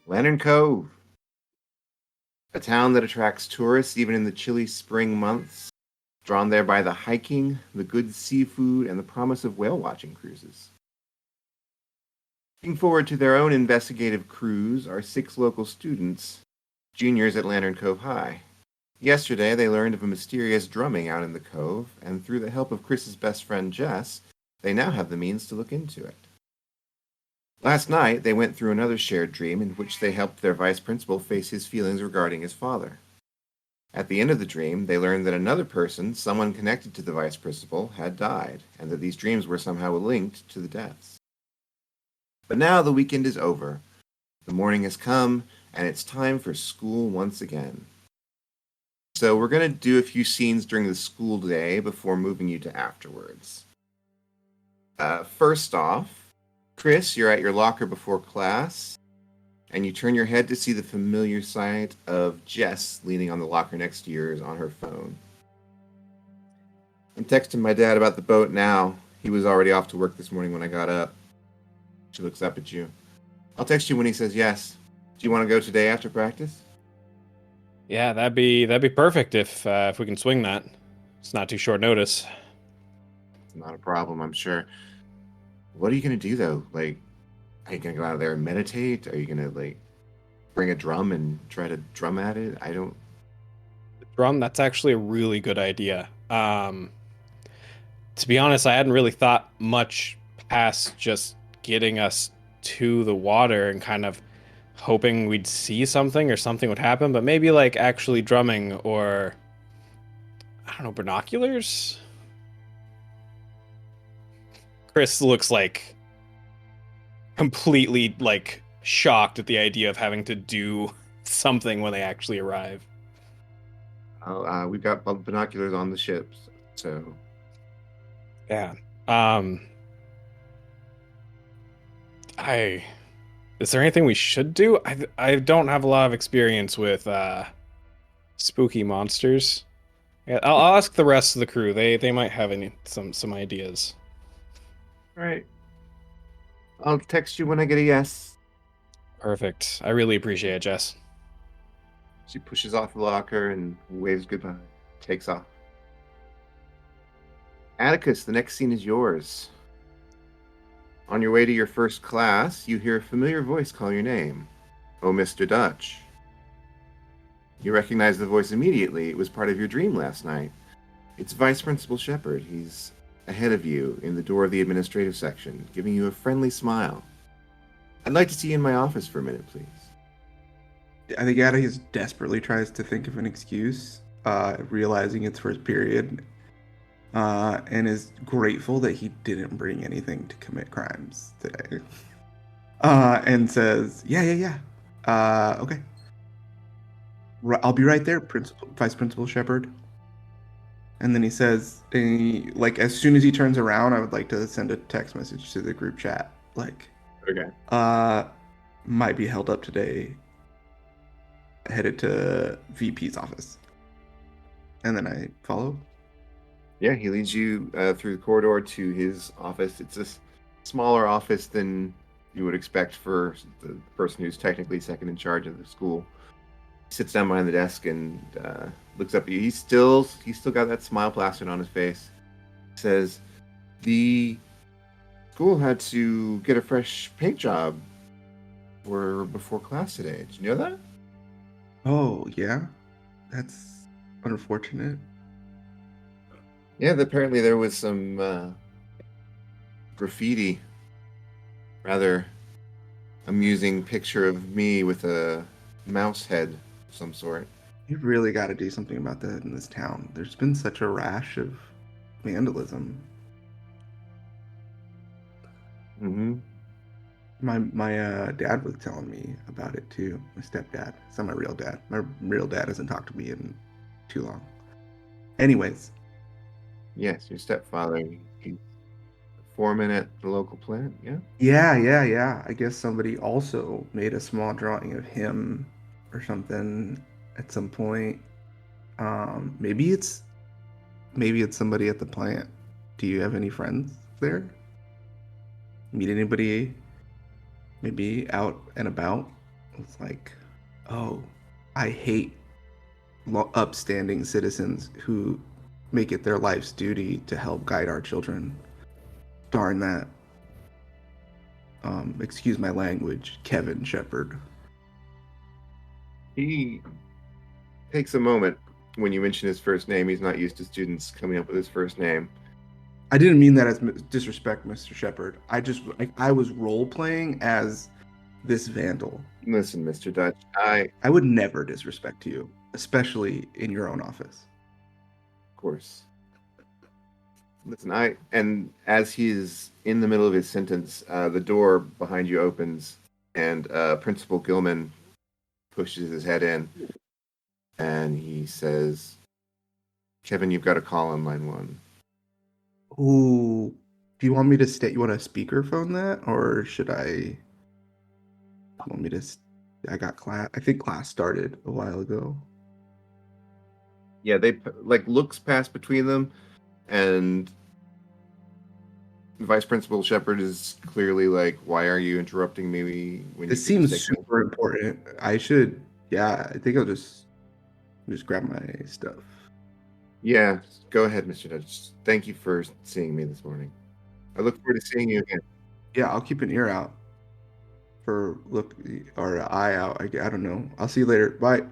Lantern Cove, a town that attracts tourists even in the chilly spring months, drawn there by the hiking, the good seafood, and the promise of whale watching cruises. Looking forward to their own investigative cruise are six local students, juniors at Lantern Cove High. Yesterday, they learned of a mysterious drumming out in the cove, and through the help of Chris's best friend Jess, they now have the means to look into it. Last night, they went through another shared dream in which they helped their vice principal face his feelings regarding his father. At the end of the dream, they learned that another person, someone connected to the vice principal, had died, and that these dreams were somehow linked to the deaths. But now the weekend is over. The morning has come, and it's time for school once again. So we're going to do a few scenes during the school day before moving you to afterwards. First off, Chris, you're at your locker before class, and you turn your head to see the familiar sight of Jess leaning on the locker next to yours on her phone. I'm texting my dad about the boat now. He was already off to work this morning when I got up. She looks up at you. I'll text you when he says yes. Do you want to go today after practice? Yeah, that'd be perfect if we can swing that. It's not too short notice. It's not a problem, I'm sure. What are you gonna do though? Like, are you gonna go out there and meditate? Are you gonna bring a drum and try to drum at it? I don't. Drum, that's actually a really good idea. To be honest, I hadn't really thought much past just getting us to the water and kind of hoping we'd see something or something would happen, but maybe like actually drumming or I don't know, binoculars? Chris looks like completely like shocked at the idea of having to do something when they actually arrive. We've got binoculars on the ships, so Yeah. Um I Is there anything we should do? I don't have a lot of experience with spooky monsters. Yeah, I'll ask the rest of the crew. They might have some ideas. all right. I'll text you when I get a yes. Perfect. I really appreciate it, Jess. She pushes off the locker and waves goodbye. Takes off. Atticus, the next scene is yours. On your way to your first class, you hear a familiar voice call your name. Oh, Mr. Dutch. You recognize the voice immediately. It was part of your dream last night. It's Vice Principal Shepard. He's ahead of you in the door of the administrative section, giving you a friendly smile. I'd like to see you in my office for a minute, please. I think Atticus desperately tries to think of an excuse, realizing it's for his period, and is grateful that he didn't bring anything to commit crimes today. And says, yeah. Okay. I'll be right there, Vice Principal Shepard. And then he says, like, as soon as he turns around, I would like to send a text message to the group chat. Like, Okay. might be held up today. Headed to VP's office. And then I follow. Yeah, he leads you through the corridor to his office. It's a smaller office than you would expect for the person who's technically second in charge of the school. He sits down behind the desk and looks up at you. He's still got that smile plastered on his face. Says, "The school had to get a fresh paint job for before class today. Did you know that?" Oh, yeah? That's unfortunate. Yeah, apparently there was some graffiti. Rather amusing picture of me with a mouse head of some sort. You really got to do something about that in this town. There's been such a rash of vandalism. Mm-hmm. My dad was telling me about it too. My stepdad. It's not my real dad. My real dad hasn't talked to me in too long. Anyways, Yes, your stepfather. He's a foreman at the local plant. Yeah. yeah. I guess somebody also made a small drawing of him or something at some point. Maybe it's somebody at the plant. Do you have any friends there? Meet anybody maybe out and about? It's like, oh, I hate upstanding citizens who make it their life's duty to help guide our children. Darn that. Excuse my language, Kevin Shepard. He takes a moment when you mention his first name. He's not used to students coming up with his first name. I didn't mean that as disrespect, Mr. Shepard. I was role playing as this vandal. Listen, Mr. Dutch, I would never disrespect you, especially in your own office. Of course. Listen, and as he's in the middle of his sentence, the door behind you opens, and Principal Gilman pushes his head in, and he says, Kevin, you've got a call on line 1. Ooh, do you want me to you want to speakerphone that, or should I? Want me to? I got class. I think class started a while ago. Yeah, they looks pass between them, and Vice Principal Shepard is clearly like, "Why are you interrupting me?" When this seems super important. I should. Yeah, I think I'll just grab my stuff. Yeah, go ahead, Mr. Dutch. Thank you for seeing me this morning. I look forward to seeing you again. Yeah, I'll keep an ear out for or an eye out. I don't know. I'll see you later. Bye.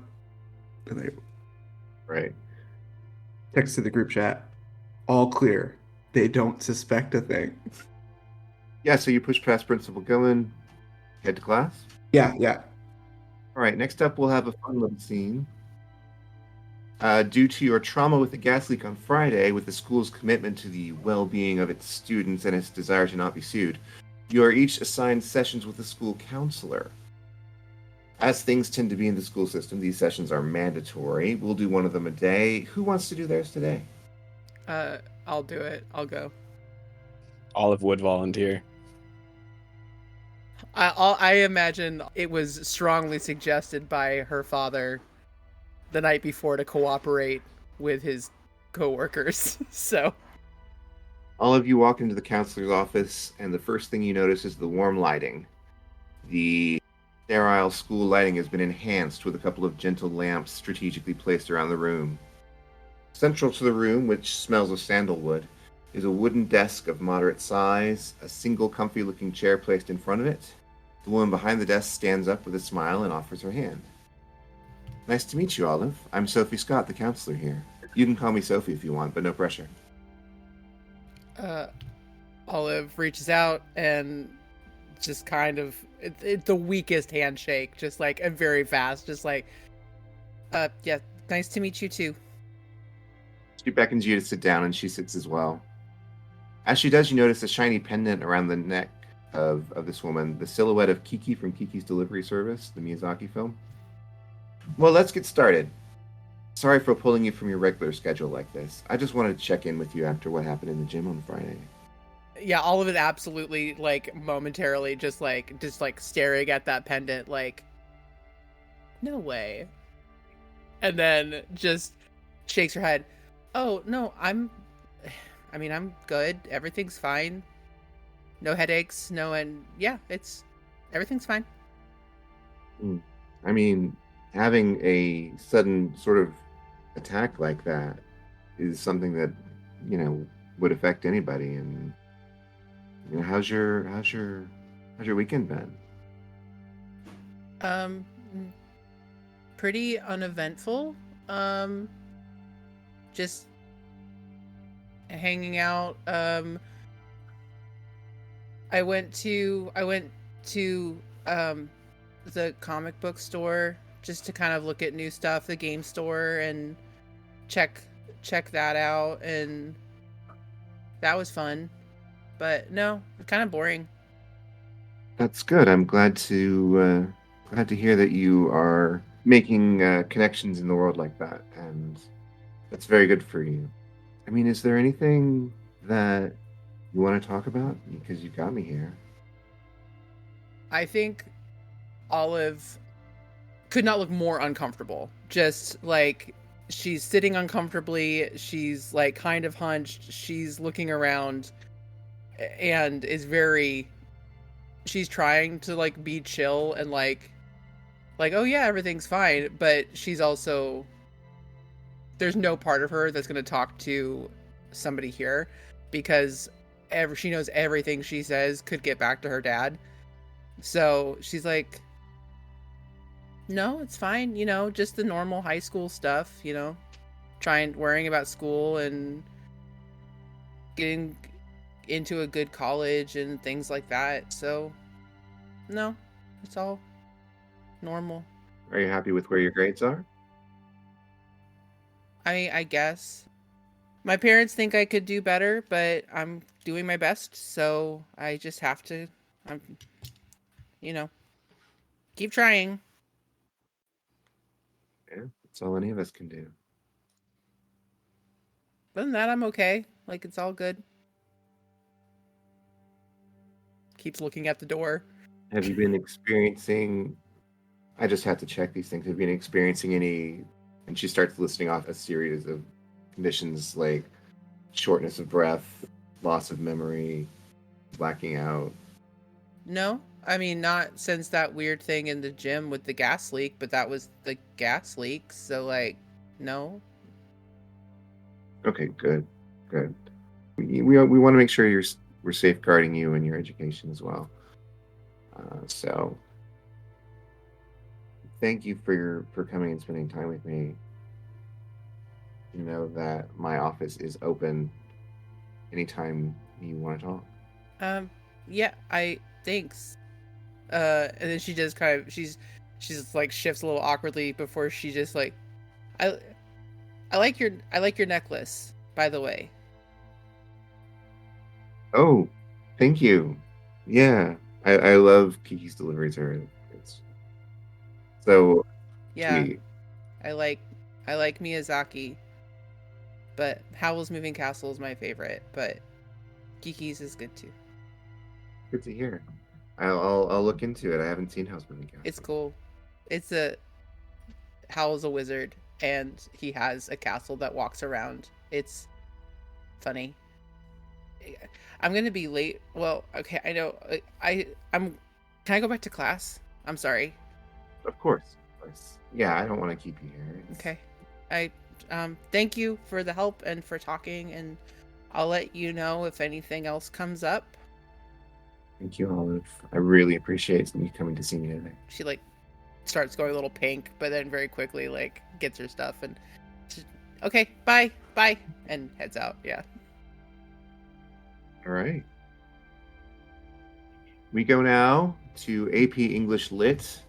Right. Text to the group chat. All clear. They don't suspect a thing. Yeah, so you push past Principal Gilman, head to class? Yeah. All right, next up we'll have a fun little scene. Due to your trauma with the gas leak on Friday, with the school's commitment to the well-being of its students and its desire to not be sued, you are each assigned sessions with the school counselor. As things tend to be in the school system, these sessions are mandatory. We'll do one of them a day. Who wants to do theirs today? I'll do it. I'll go. Olive would volunteer. I imagine it was strongly suggested by her father the night before to cooperate with his co-workers. So all of you walk into the counselor's office, and the first thing you notice is the warm lighting. The sterile school lighting has been enhanced with a couple of gentle lamps strategically placed around the room. Central to the room, which smells of sandalwood, is a wooden desk of moderate size, a single comfy-looking chair placed in front of it. The woman behind the desk stands up with a smile and offers her hand. Nice to meet you, Olive. I'm Sophie Scott, the counselor here. You can call me Sophie if you want, but no pressure. Olive reaches out and just kind of it's the weakest handshake, just like and very fast, just like, yeah, nice to meet you too. She beckons you to sit down, and she sits as well. As she does, you notice a shiny pendant around the neck of this woman, the silhouette of Kiki from Kiki's Delivery Service, the Miyazaki film. Well, let's get started. Sorry for pulling you from your regular schedule like this. I just wanted to check in with you after what happened in the gym on Friday. Yeah, all of it absolutely, like, momentarily just staring at that pendant, like, no way. And then just shakes her head. Oh, no, I'm good. Everything's fine. No headaches, everything's fine. I mean, having a sudden sort of attack like that is something that, would affect anybody. And, how's your weekend been? Pretty uneventful. Just hanging out. I went to the comic book store just to kind of look at new stuff, the game store, and check that out, and that was fun. But no, kind of boring. That's good. I'm glad to hear that you are making connections in the world like that, and that's very good for you. I mean, is there anything that you want to talk about? Because you got me here. I think Olive could not look more uncomfortable. Just like she's sitting uncomfortably, she's like kind of hunched, she's looking around and she's trying to like be chill and like like, oh yeah, everything's fine, but she's also, there's no part of her that's going to talk to somebody here because she knows everything she says could get back to her dad. So she's like, no, it's fine, just the normal high school stuff, worrying about school and getting into a good college and things like that. So no, it's all normal. Are you happy with where your grades are? I guess my parents think I could do better, but I'm doing my best, so I just have to, I'm, keep trying. Yeah, that's all any of us can do. Other than that, I'm okay. Like, it's all good. Keeps looking at the door. Have you been experiencing? I just have to check these things. Have you been experiencing any? And she starts listing off a series of conditions like shortness of breath, loss of memory, blacking out. No, I mean, not since that weird thing in the gym with the gas leak, but that was the gas leak, so, like, no. Okay, good, good. We want to make sure we're safeguarding you and your education as well. So thank you for coming and spending time with me. You know that my office is open anytime you want to talk. Yeah, thanks. And then she just she's like shifts a little awkwardly before she just like, I, I like your necklace, by the way. Oh, thank you. Yeah, I love Kiki's delivery service. It's so Yeah, sweet. I like, I like Miyazaki, but Howl's Moving Castle is my favorite, but Kiki's is good too. Good to hear. I'll look into it. I haven't seen House Moving Castle. It's cool. It's Howl's a wizard, and he has a castle that walks around. It's funny. I'm gonna be late. Well, okay, I know. I'm. Can I go back to class? I'm sorry. Of course, of course. Yeah, I don't want to keep you here. Okay. I thank you for the help and for talking, and I'll let you know if anything else comes up. Thank you, Olive. I really appreciate you coming to see me today. She like starts going a little pink, but then very quickly like gets her stuff and okay, bye, and heads out. Yeah. All right. We go now to AP English Lit,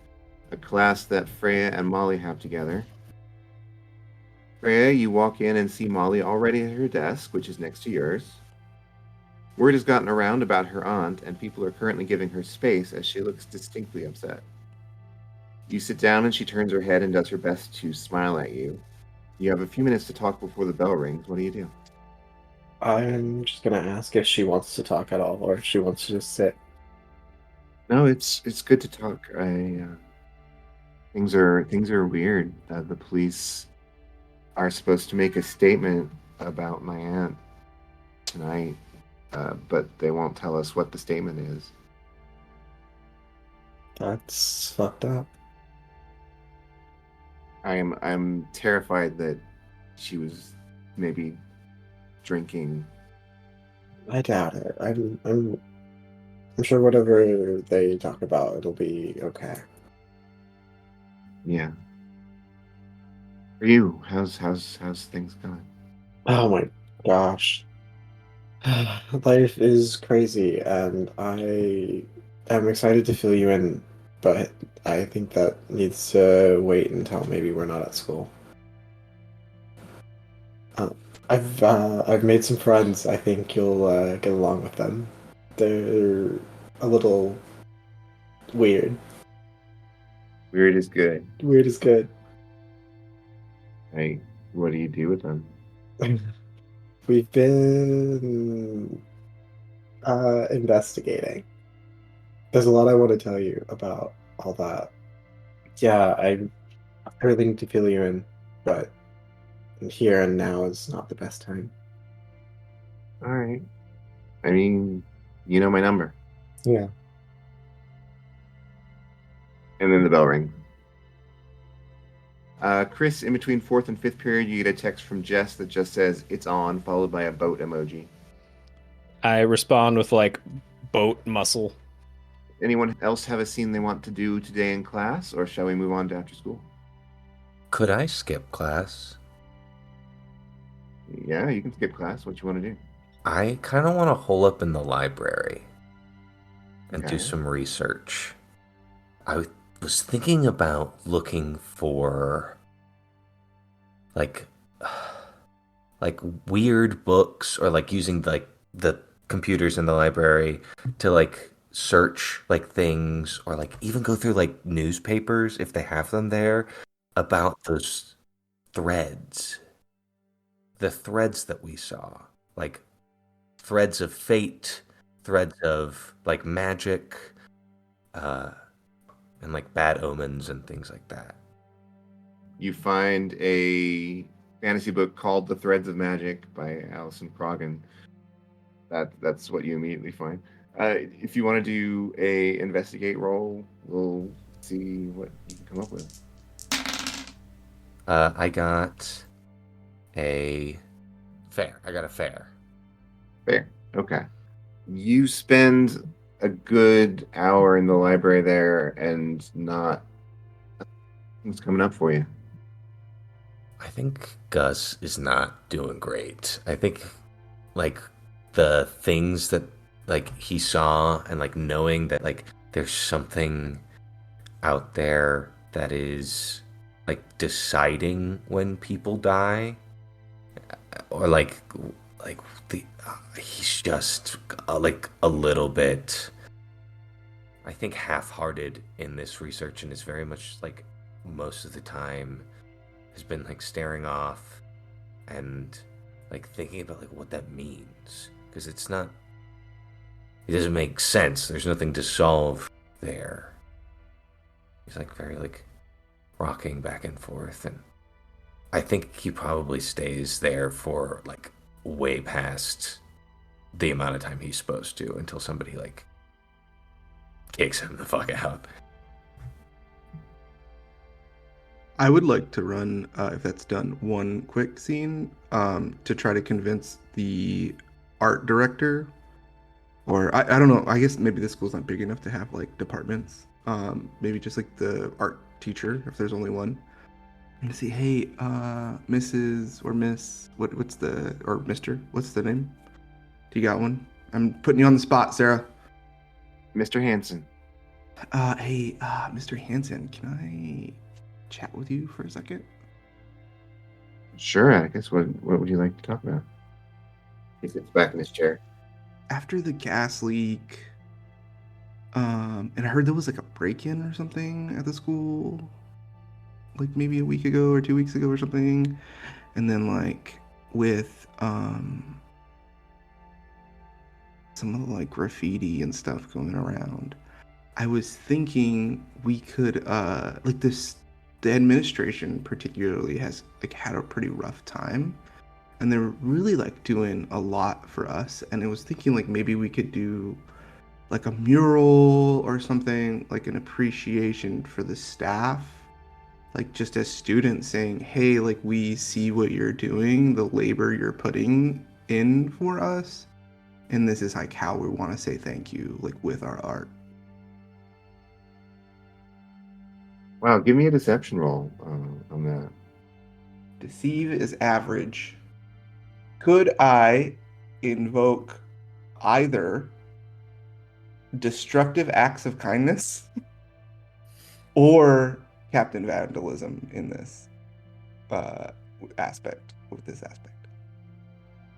a class that Freya and Molly have together. Freya, you walk in and see Molly already at her desk, which is next to yours. Word has gotten around about her aunt, and people are currently giving her space as she looks distinctly upset. You sit down and she turns her head and does her best to smile at you. You have a few minutes to talk before the bell rings. What do you do? I'm just gonna ask if she wants to talk at all, or if she wants to just sit. No, it's good to talk. Things are weird. The police are supposed to make a statement about my aunt tonight, but they won't tell us what the statement is. That's fucked up. I'm terrified that she was maybe drinking. I doubt it. I'm sure whatever they talk about, it'll be okay. Yeah. For you, how's things going? Oh my gosh. Life is crazy, and I am excited to fill you in, but I think that needs to wait until maybe we're not at school. Uh, I've made some friends. I think you'll get along with them. They're a little weird. Weird is good. Weird is good. Hey, what do you do with them? We've been investigating. There's a lot I want to tell you about all that. Yeah, I really need to fill you in, but here and now is not the best time. All right. I mean, you know my number. Yeah. And then the bell rings. Chris, in between fourth and fifth period, you get a text from Jess that just says, "It's on," followed by a boat emoji. I respond with like boat muscle. Anyone else have a scene they want to do today in class, or shall we move on to after school? Could I skip class? Yeah, you can skip class. What you want to do? I kind of want to hole up in the library and do Okay. some research. I was thinking about looking for like like weird books, or like using like the computers in the library to like search like things, or like even go through like newspapers if they have them there, about those threads. The threads that we saw, like threads of fate, threads of like magic, and like bad omens and things like that. You find a fantasy book called The Threads of Magic by Alison Croggan. That's what you immediately find. If you want to do a investigate roll, we'll see what you can come up with. I got a fair. I got a fair. Fair. Okay. You spend a good hour in the library there, and not what's coming up for you. I think Gus is not doing great. I think like the things that like he saw, and like knowing that like there's something out there that is like deciding when people die, or like the he's just like a little bit, I think, half-hearted in this research, and is very much like most of the time has been like staring off and like thinking about like what that means, because it doesn't make sense. There's nothing to solve there. He's like very like rocking back and forth, and I think he probably stays there for like way past the amount of time he's supposed to, until somebody like kicks him the fuck out. I would like to run, if that's done, one quick scene to try to convince the art director, or I don't know, I guess maybe the school's not big enough to have like departments. Maybe just like the art teacher, if there's only one. And to see, hey, Mrs. or Miss, what's the, or Mr., what's the name? Do you got one? I'm putting you on the spot, Sarah. Mr. Hanson. Hey, Mr. Hanson, can I chat with you for a second? Sure, I guess. What would you like to talk about? He sits back in his chair. After the gas leak, and I heard there was like a break-in or something at the school, like maybe a week ago or 2 weeks ago or something, and then like with some of the like graffiti and stuff going around, I was thinking we could like this, the administration particularly has like had a pretty rough time, and they're really like doing a lot for us, and I was thinking like maybe we could do like a mural or something, like an appreciation for the staff, like just as students saying, hey, like we see what you're doing, the labor you're putting in for us, and this is like how we want to say thank you, like with our art. Wow, give me a deception roll on that. Deceive is average. Could I invoke either destructive acts of kindness or Captain Vandalism in this aspect, with this aspect?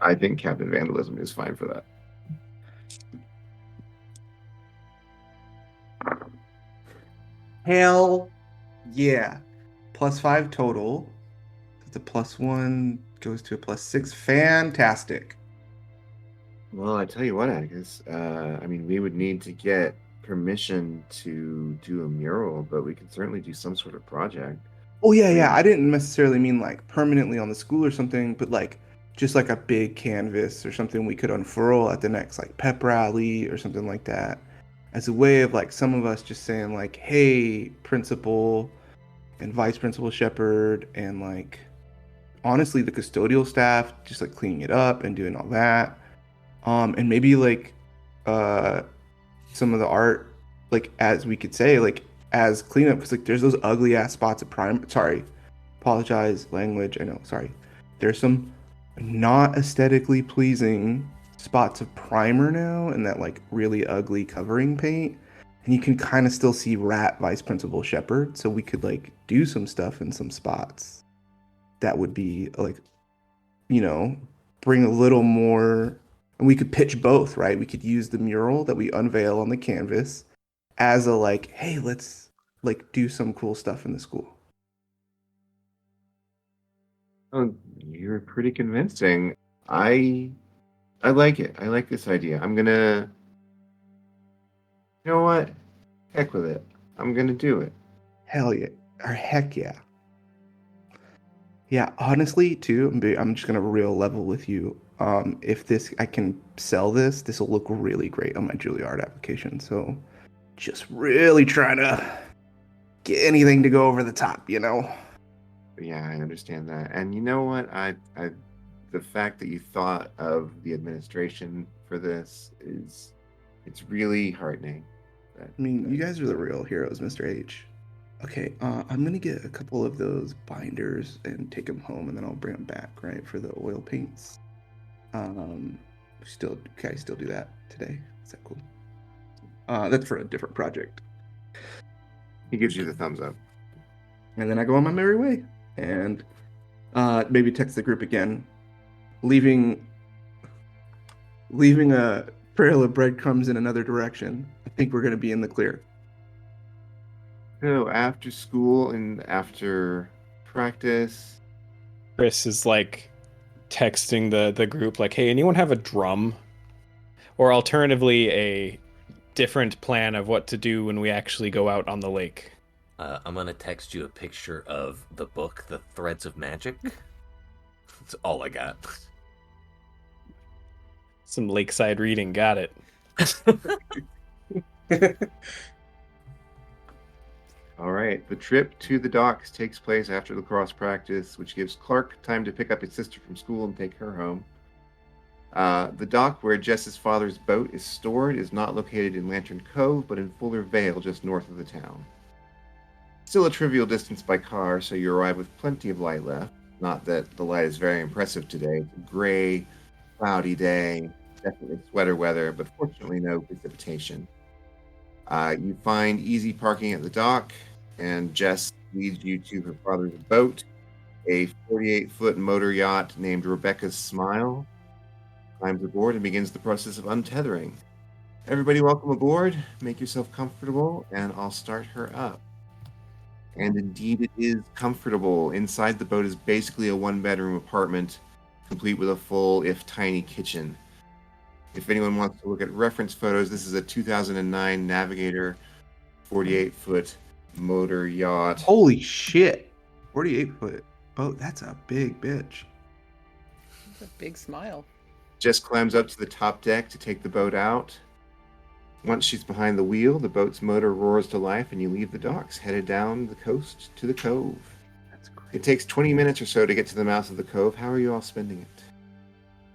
I think Captain Vandalism is fine for that. Hell yeah. +5 total. It's a +1, goes to a +6. Fantastic. Well, I tell you what, Agus. I mean, we would need to get permission to do a mural, but we can certainly do some sort of project. Oh yeah. I didn't necessarily mean like permanently on the school or something, but like just like a big canvas or something we could unfurl at the next like pep rally or something like that, as a way of like some of us just saying like, hey, principal and Vice Principal Shepherd and like honestly the custodial staff just like cleaning it up and doing all that. And maybe like some of the art, like as we could say, like as cleanup, because like there's those ugly ass spots of prime. Sorry, apologize, language. I know, sorry. There's some not aesthetically pleasing spots of primer now, and that like really ugly covering paint. And you can kind of still see Rat Vice Principal Shepherd, so we could like do some stuff in some spots that would be like, you know, bring a little more. And we could pitch both, right? We could use the mural that we unveil on the canvas as a like, hey, let's like do some cool stuff in the school. Oh, you're pretty convincing. I like it. I like this idea. I'm gonna. You know what? Heck with it. I'm gonna do it. Hell yeah. Or heck yeah. Yeah, honestly, too, I'm just gonna real level with you. If this I can sell this, this will look really great on my Juilliard application. So just really trying to get anything to go over the top, you know? Yeah, I understand that. And you know what? The fact that you thought of the administration for this it's really heartening. I mean, you guys are the real heroes, Mr. H. Okay, I'm gonna get a couple of those binders and take them home, and then I'll bring them back, right, for the oil paints. Can I still do that today? Is that cool? That's for a different project. He gives you the thumbs up. And then I go on my merry way, and maybe text the group again, leaving a trail of breadcrumbs in another direction. I think we're gonna be in the clear. So after school and after practice, Chris is like texting the group like, hey, anyone have a drum? Or alternatively, a different plan of what to do when we actually go out on the lake. I'm gonna text you a picture of the book, The Threads of Magic. That's all I got. Some lakeside reading, got it. all right. The trip to the docks takes place after lacrosse practice, which gives Clark time to pick up his sister from school and take her home. The dock where Jess's father's boat is stored is not located in Lantern Cove, but in Fuller Vale, just north of the town. Still a trivial distance by car, so you arrive with plenty of light left. Not that the light is very impressive today. It's a gray, cloudy day, definitely sweater weather, but fortunately no precipitation. You find easy parking at the dock, and Jess leads you to her father's boat, a 48-foot motor yacht named Rebecca's Smile. Climbs aboard and begins the process of untethering. Everybody welcome aboard, make yourself comfortable, and I'll start her up. And indeed it is comfortable. Inside the boat is basically a one-bedroom apartment, complete with a full, if tiny, kitchen. If anyone wants to look at reference photos, this is a 2009 Navigator 48-foot motor yacht. Holy shit. 48-foot. Oh, that's a big bitch. That's a big smile. Jess climbs up to the top deck to take the boat out. Once she's behind the wheel, the boat's motor roars to life and you leave the docks, headed down the coast to the cove. That's great. It takes 20 minutes or so to get to the mouth of the cove. How are you all spending it?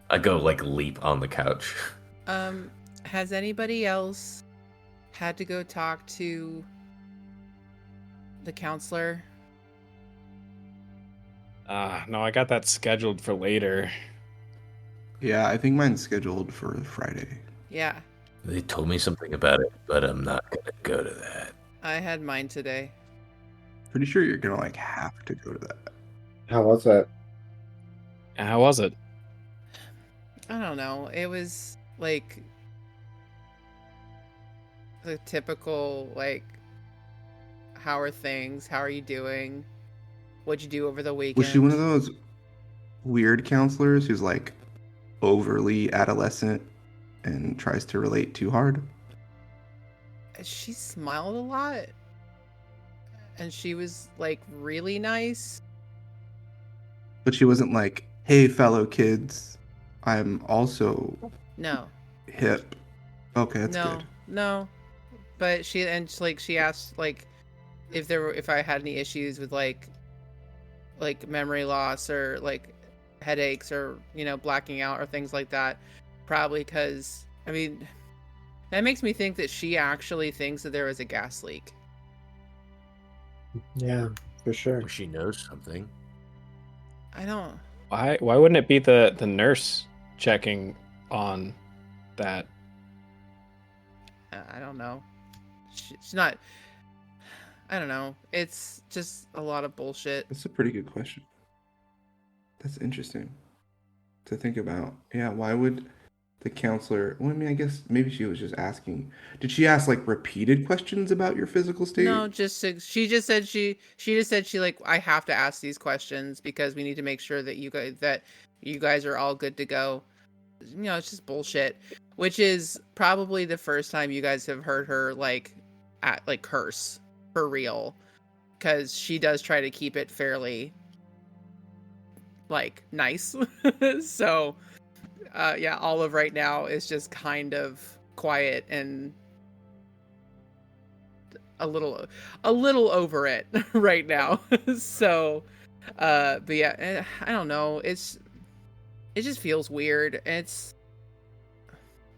I go like leap on the couch. Has anybody else had to go talk to the counselor? No, I got that scheduled for later. Yeah, I think mine's scheduled for Friday. Yeah, They told me something about it, but I'm not gonna go to that. I had mine today. Pretty sure you're gonna like have to go to that. How was that? How was it? I don't know. It was like the typical like, how are things? How are you doing? What'd you do over the weekend? Was she one of those weird counselors who's like overly adolescent and tries to relate too hard? She smiled a lot. And she was like really nice. But she wasn't like, hey, fellow kids, I'm also No. hip. Okay, that's no. good. No. But she asked like if I had any issues with like memory loss or like headaches or blacking out or things like that, probably because I mean that makes me think that she actually thinks that there was a gas leak. Yeah, for sure. Or she knows something. I don't. Why wouldn't it be the nurse checking on that? I don't know. She's not. I don't know. It's just a lot of bullshit. That's a pretty good question. That's interesting to think about. Yeah, why would the counselor? Well, I mean, I guess maybe she was just asking. Did she ask like repeated questions about your physical state? No, she just said she like, I have to ask these questions because we need to make sure that you guys are all good to go. It's just bullshit. Which is probably the first time you guys have heard her like curse for real, because she does try to keep it fairly like nice. So yeah, Olive right now is just kind of quiet and a little over it right now. So but yeah, I don't know, it just feels weird. It's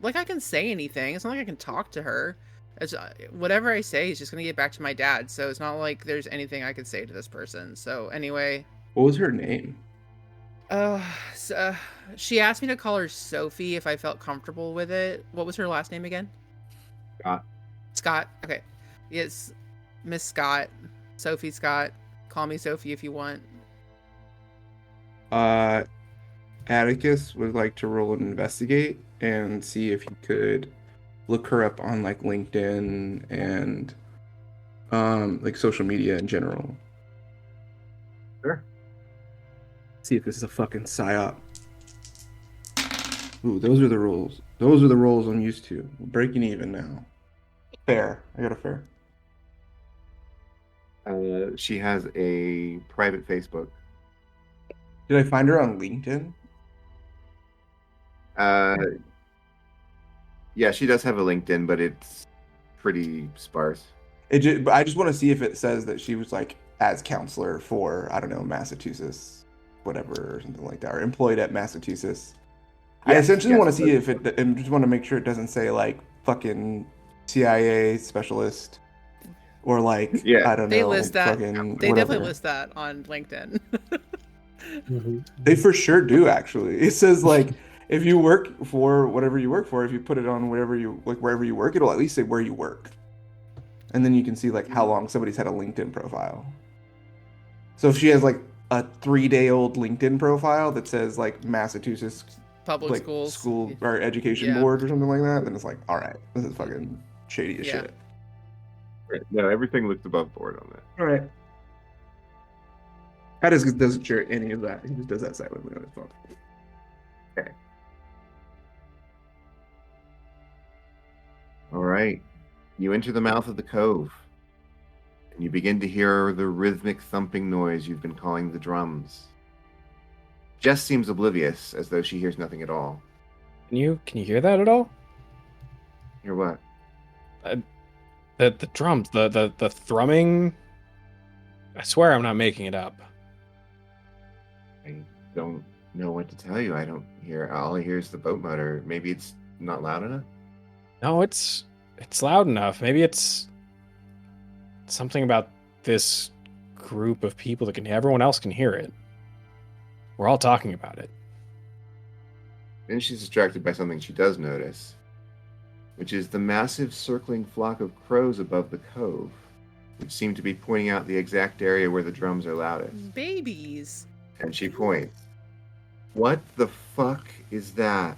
like I can say anything. It's not like I can talk to her. It's, whatever I say is just gonna get back to my dad, so it's not like there's anything I could say to this person. So anyway, What was her name? so, she asked me to call her Sophie if I felt comfortable with it. What was her last name again? Scott. Okay. Yes, Miss Scott. Sophie Scott. Call me Sophie if you want. Atticus would like to roll and investigate and see if he could look her up on like LinkedIn and like social media in general. Sure. See if this is a fucking psyop. Ooh, those are the rules. Those are the rolls I'm used to. We're breaking even now. Fair. I got a fair. She has a private Facebook. Did I find her on LinkedIn? Yeah, she does have a LinkedIn, but it's pretty sparse. But I just want to see if it says that she was like as counselor for, I don't know, Massachusetts, whatever, or something like that, or employed at Massachusetts. I essentially want to see if it, and just want to make sure it doesn't say like fucking CIA specialist or like, I don't know. They list that. They whatever. definitely list that on LinkedIn. They for sure do, actually. It says like, if you work for whatever you work for, if you put it on wherever you work, it'll at least say where you work. And then you can see like how long somebody's had a LinkedIn profile. So if she has like a 3-day-old LinkedIn profile that says like Massachusetts Public like, schools, school or education board or something like that, then it's like, all right, this is fucking shady as shit. Right. No, everything looks above board on that. All right. Atticus doesn't share any of that. He just does that silently on his phone. Okay. All right. You enter the mouth of the cove, and you begin to hear the rhythmic thumping noise you've been calling the drums. Jess seems oblivious, as though she hears nothing at all. Can you hear that at all? Hear what? The drums, the thrumming. I swear I'm not making it up. I don't know what to tell you. I don't hear. All I hear is the boat motor. Maybe it's not loud enough. No, it's loud enough. Maybe it's something about this group of people that everyone else can hear it. We're all talking about it. Then she's distracted by something she does notice, which is the massive circling flock of crows above the cove, which seem to be pointing out the exact area where the drums are loudest. Babies. And she points. What the fuck is that?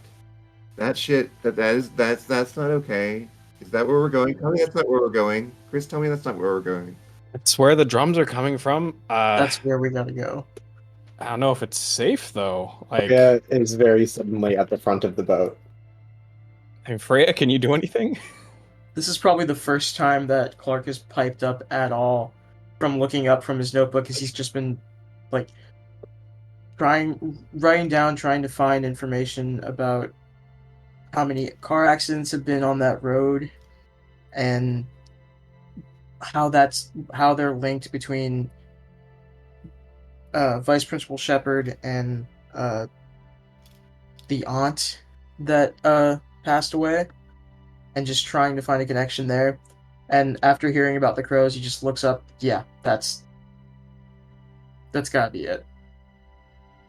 That shit, that's not okay. Is that where we're going? Tell me that's not where we're going. Chris, tell me that's not where we're going. It's where the drums are coming from. That's where we gotta go. I don't know if it's safe though. Like, Freya is very suddenly at the front of the boat. Hey, Freya, can you do anything? This is probably the first time that Clark has piped up at all from looking up from his notebook, because he's just been like writing down, trying to find information about how many car accidents have been on that road and how they're linked between Vice Principal Shepard and the aunt that passed away, and just trying to find a connection there. And after hearing about the crows, he just looks up. Yeah, that's gotta be it.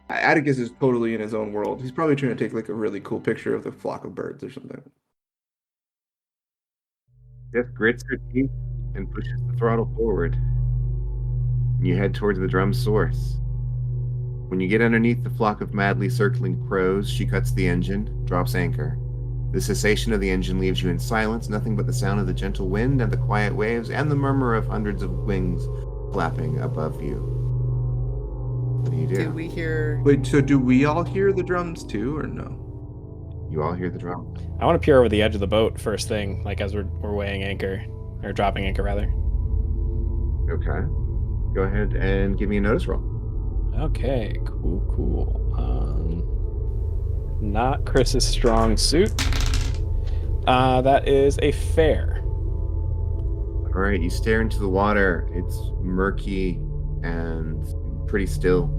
Atticus is totally in his own world. He's probably trying to take like a really cool picture of the flock of birds or something. Jess grits her teeth and pushes the throttle forward. You head towards the drum's source. When you get underneath the flock of madly circling crows, she cuts the engine, drops anchor. The cessation of the engine leaves you in silence, nothing but the sound of the gentle wind and the quiet waves and the murmur of hundreds of wings flapping above you. What do you do? Did we hear? Wait, so do we all hear the drums too, or no? You all hear the drum? I want to peer over the edge of the boat first thing, like as we're weighing anchor, or dropping anchor rather. Okay. Go ahead and give me a notice roll. Okay, cool. Not Chris's strong suit. That is a fair. All right, you stare into the water. It's murky and pretty still.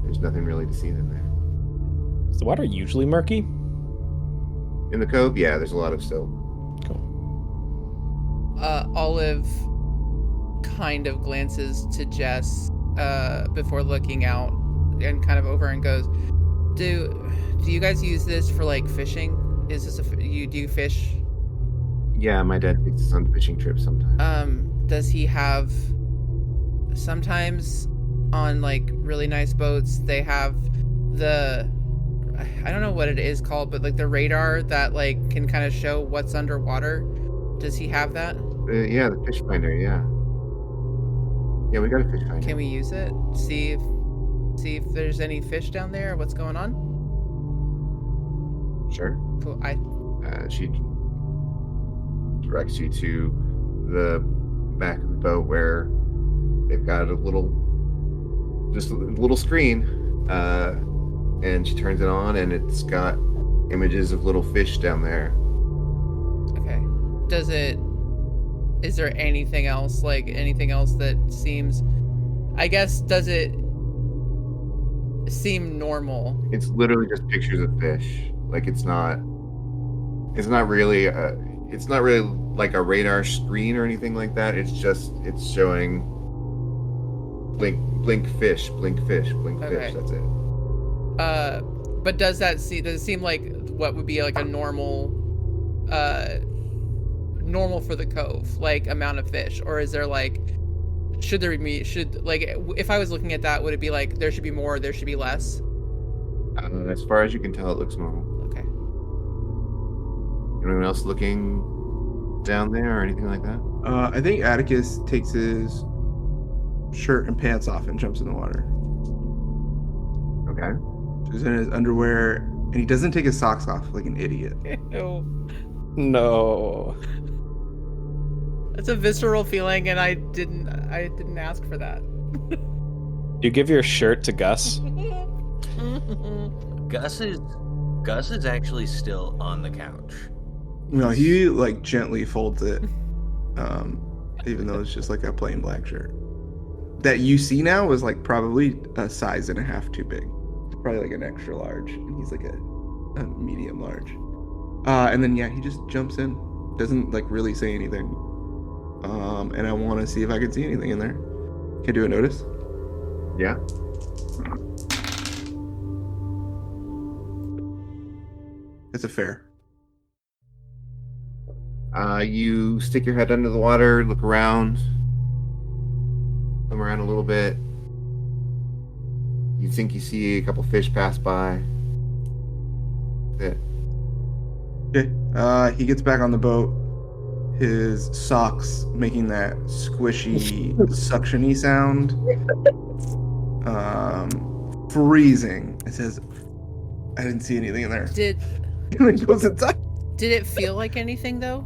There's nothing really to see in there. Is the water usually murky? In the cove, yeah, there's a lot of silt. Cool. Olive kind of glances to Jess before looking out and kind of over and goes, Do you guys use this for like fishing? Is this do you fish? Yeah, my dad takes us on fishing trips sometimes. Does he have sometimes on like really nice boats they have the I don't know what it is called, but like the radar that like can kind of show what's underwater. Does he have that? Yeah, the fish finder, yeah. Yeah, we got a fish finder. Can we use it? See if there's any fish down there. What's going on? Sure. Cool. She directs you to the back of the boat where they've got a little screen, and she turns it on, and it's got images of little fish down there. Okay. Is there anything else that seems, I guess, does it seem normal? It's literally just pictures of fish. Like it's not really like a radar screen or anything like that. It's showing blink fish, blink fish, blink Okay. fish. That's it. But does it seem like what would be like a normal for the cove, like amount of fish, or is there like if I was looking at that, would it be like there should be more, there should be less? As far as you can tell, it looks normal. Okay. Anyone else looking down there or anything like that? I think Atticus takes his shirt and pants off and jumps in the water. Okay. He's in his underwear, and he doesn't take his socks off like an idiot. No. That's a visceral feeling, and I didn't ask for that. You give your shirt to Gus. Gus is actually still on the couch. No, he like gently folds it, even though it's just like a plain black shirt. That you see now is like probably a size and a half too big. Probably like an extra large, and he's like a medium large. And then yeah, he just jumps in, doesn't like really say anything. And I want to see if I can see anything in there. Can I do a notice? Yeah. It's a fair. You stick your head under the water, look around, come around a little bit. You think you see a couple fish pass by. That's it. Okay. He gets back on the boat. His socks making that squishy, suctiony sound. Freezing. It says, "I didn't see anything in there." And then goes inside. Did it feel like anything though?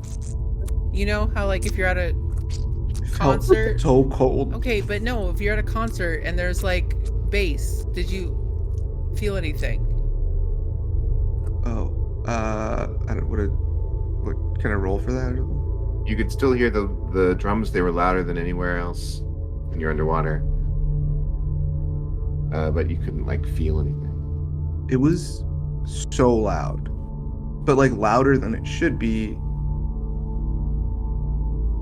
You know how like if you're at a Felt concert. so cold. Okay, but no, if you're at a concert and there's like bass, did you feel anything? Oh, I don't. What kind of roll for that? You could still hear the drums. They were louder than anywhere else when you're underwater. But you couldn't like feel anything. It was so loud, but like louder than it should be,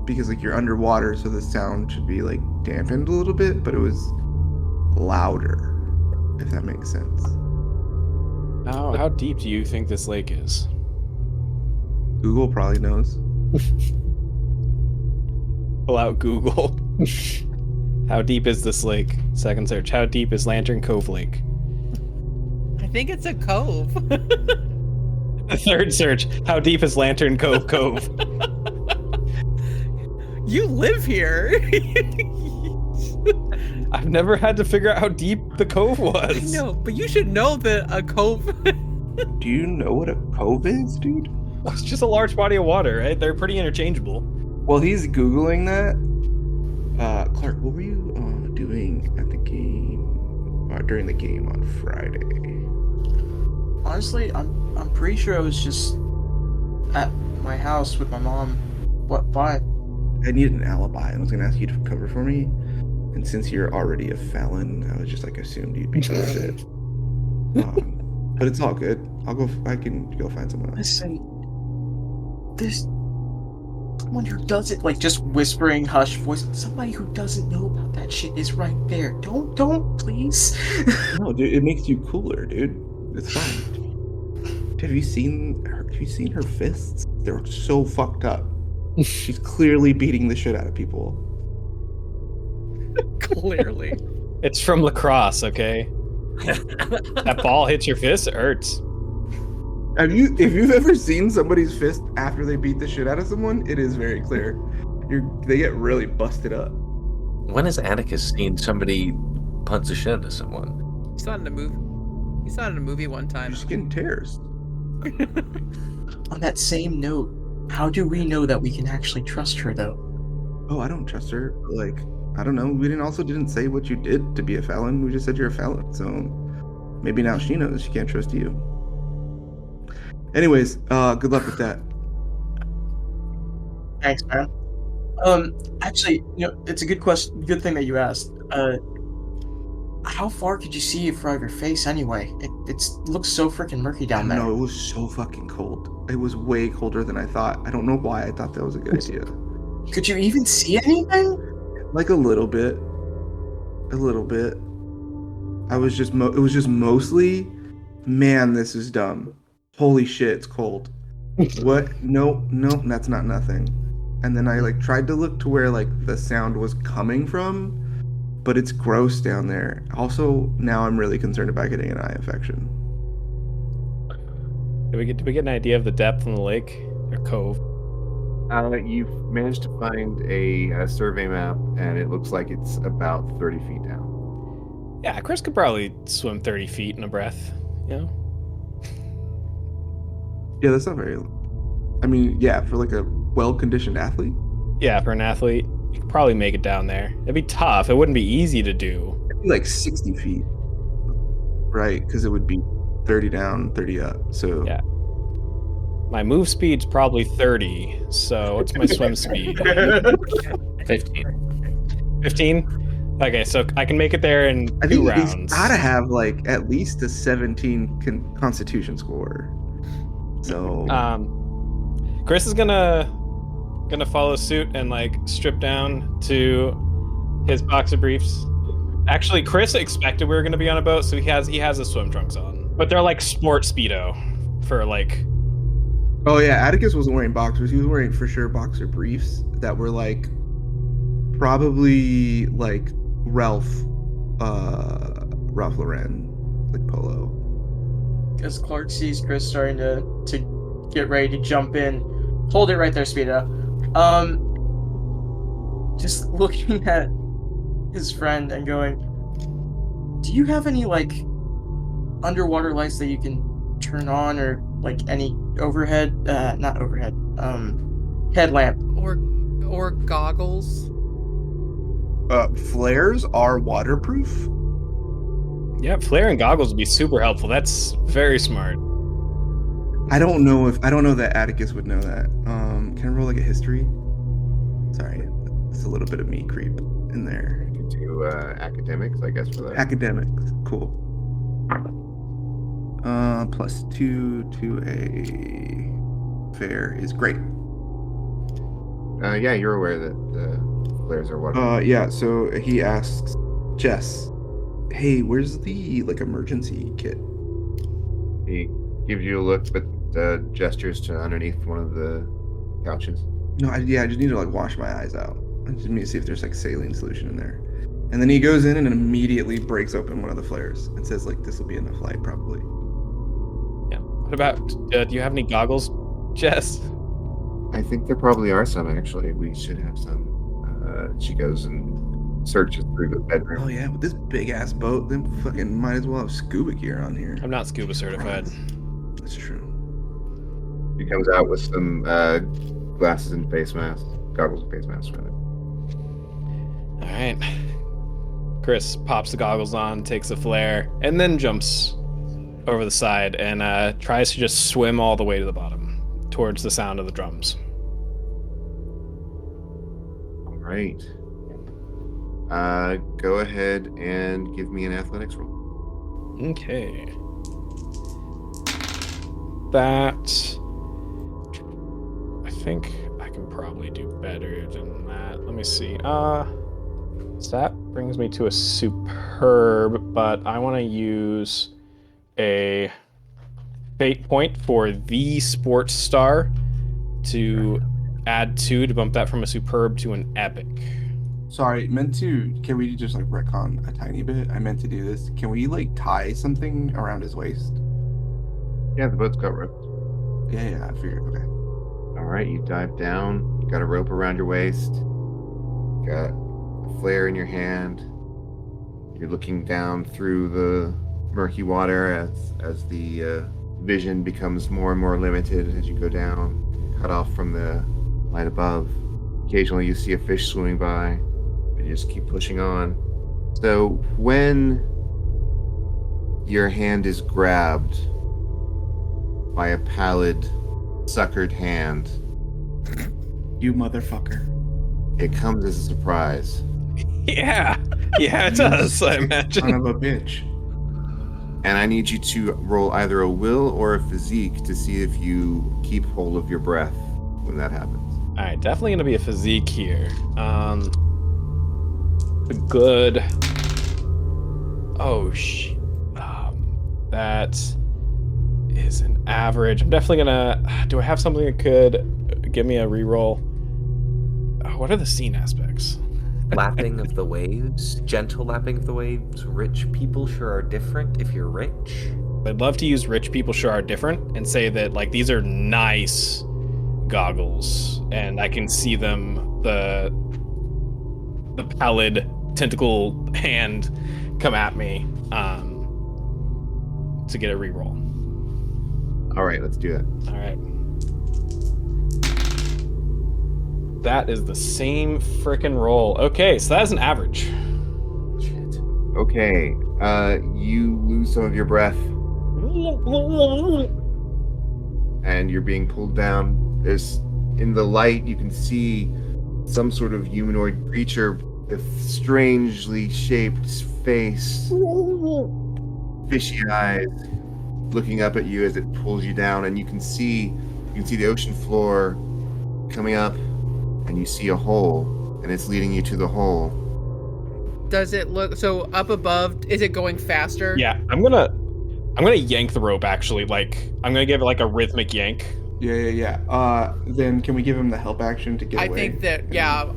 because like you're underwater, so the sound should be like dampened a little bit, but it was louder, if that makes sense. How deep do you think this lake is? Google probably knows. Pull out Google. How deep is this lake? Second search. How deep is Lantern Cove Lake? I think it's a cove. The third search. How deep is Lantern Cove Cove? You live here. I've never had to figure out how deep the cove was. I know, but you should know that a cove. Do you know what a cove is, dude? Well, it's just a large body of water, right? They're pretty interchangeable. Well, he's Googling that. Clark, what were you doing at the game, during the game on Friday? Honestly, I'm pretty sure I was just at my house with my mom. What? Why? I needed an alibi, and I was going to ask you to cover for me. And since you're already a felon, I was just like assumed you'd be bullshit. But it's all good. I can go find someone else. Listen, there's someone who doesn't, like, just whispering hush voice. Somebody who doesn't know about that shit is right there. Don't, please. No, dude, it makes you cooler, dude. It's fine. Have you seen her fists? They're so fucked up. She's clearly beating the shit out of people. Clearly. It's from lacrosse, okay? That ball hits your fist, it hurts. If you've ever seen somebody's fist after they beat the shit out of someone, it is very clear. They get really busted up. When has Atticus seen somebody punch the shit out of someone? He saw it in a movie. He saw it in a movie one time. Your skin tears. On that same note, how do we know that we can actually trust her, though? Oh, I don't trust her. Like, I don't know. We didn't say what you did to be a felon. We just said you're a felon. So maybe now she knows she can't trust you. Anyways, good luck with that. Thanks, man. Actually, it's a good question. Good thing that you asked. How far could you see from your face anyway? It looks so freaking murky down there. No, it was so fucking cold. It was way colder than I thought. I don't know why I thought that was a good idea. Could you even see anything? Like a little bit. I was just it was just mostly, man, this is dumb. Holy shit, it's cold. What? No, that's not nothing. And then I like tried to look to where like the sound was coming from, but it's gross down there. Also, now I'm really concerned about getting an eye infection. Did we get an idea of the depth in the lake or cove? You've managed to find a survey map, and it looks like it's about 30 feet down. Yeah, Chris could probably swim 30 feet in a breath, you know? Yeah, that's not very... I mean, yeah, for like a well-conditioned athlete? Yeah, for an athlete, you could probably make it down there. It'd be tough. It wouldn't be easy to do. It'd be like 60 feet. Right, because it would be 30 down, 30 up, so... Yeah. My move speed's probably 30, so what's my swim speed? 15. 15? Okay, so I can make it there in I 2 think rounds. he's gotta have like at least a 17 constitution score. So Chris is gonna follow suit and like strip down to his boxer briefs. Actually, Chris expected we were gonna be on a boat, so he has his swim trunks on, but they're like sport speedo for like. Oh yeah, Atticus wasn't wearing boxers. He was wearing for sure boxer briefs that were like probably like Ralph Lauren, like polo. Because Clark sees Chris starting to get ready to jump in. Hold it right there, Speedo. Just looking at his friend and going, do you have any like underwater lights that you can turn on, or like any not overhead, headlamp or goggles? Flares are waterproof. Yeah, flare and goggles would be super helpful. That's very smart. I don't know that Atticus would know that. Can I roll like a history? Sorry, there's a little bit of me creep in there. You can do academics, I guess, for that. Academics, cool. +2 to a fair is great. Yeah, you're aware that the flares are water. Yeah. So he asks Jess, "Hey, where's the emergency kit?" He gives you a look, but gestures to underneath one of the couches. No, I just need to wash my eyes out. I just need to see if there's saline solution in there. And then he goes in and immediately breaks open one of the flares and says this will be enough light probably. Yeah. What about? Do you have any goggles, Jess? I think there probably are some, actually. We should have some. She goes and searches through the bedroom. Oh yeah, with this big ass boat, then fucking might as well have scuba gear on here. I'm not scuba certified. That's true. She comes out with some glasses and face masks. Goggles and face masks, rather. All right. Chris pops the goggles on, takes a flare, and then jumps over the side and tries to just swim all the way to the bottom, towards the sound of the drums. All right. Go ahead and give me an athletics roll. Okay. That... I think I can probably do better than that. Let me see. So that brings me to a superb, but I want to use a fate point for the sports star to add 2 to bump that from a superb to an epic. Sorry, can we just retcon a tiny bit? I meant to do this. Can we tie something around his waist? Yeah, the boat's got ropes. Yeah, I figured. Okay. All right, you dive down. You got a rope around your waist. Got a flare in your hand. You're looking down through the murky water as the vision becomes more and more limited as you go down, cut off from the light above. Occasionally you see a fish swimming by, but you just keep pushing on. So when your hand is grabbed by a pallid, suckered hand, You motherfucker. it comes as a surprise. Yeah, it does, I imagine. Son of a bitch. And I need you to roll either a will or a physique to see if you keep hold of your breath when that happens. All right, definitely going to be a physique here. A good... Oh, that is an average. I'm definitely going to... Do I have something that could give me a reroll? What are the scene aspects? Lapping of the waves, gentle lapping of the waves. Rich people sure are different if you're rich. I'd love to use rich people sure are different and say that these are nice goggles and I can see them, the pallid tentacle hand come at me to get a reroll. All right, let's do that. All right. That is the same frickin' roll. Okay, so that is an average. Shit. Okay, you lose some of your breath and you're being pulled down. In the light, you can see some sort of humanoid creature with strangely shaped face, fishy eyes, looking up at you as it pulls you down, and you can see the ocean floor coming up, and you see a hole, and it's leading you to the hole. Does it look so up above? Is it going faster? Yeah, I'm gonna yank the rope. Actually, I'm gonna give it a rhythmic yank. Yeah. Then can we give him the help action to get away? I think that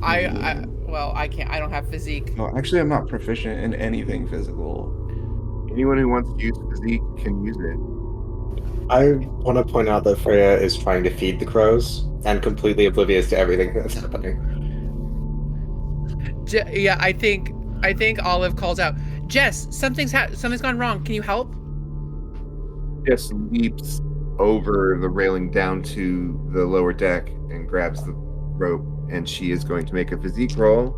I can't. I don't have physique. No, actually, I'm not proficient in anything physical. Anyone who wants to use physique can use it. I want to point out that Freya is trying to feed the crows and completely oblivious to everything that's happening. Yeah, I think Olive calls out, Jess, something's gone wrong. Can you help? Jess leaps over the railing down to the lower deck and grabs the rope, and she is going to make a physique roll.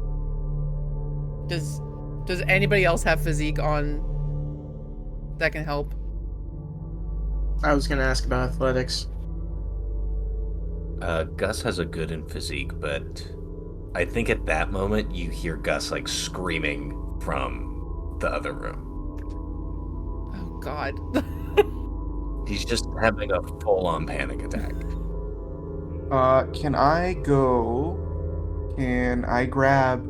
Does anybody else have physique on that can help? I was gonna ask about athletics. Gus has a good in physique, but I think at that moment you hear Gus like screaming from the other room. Oh God. He's just having a full-on panic attack. Can I go? Can I grab?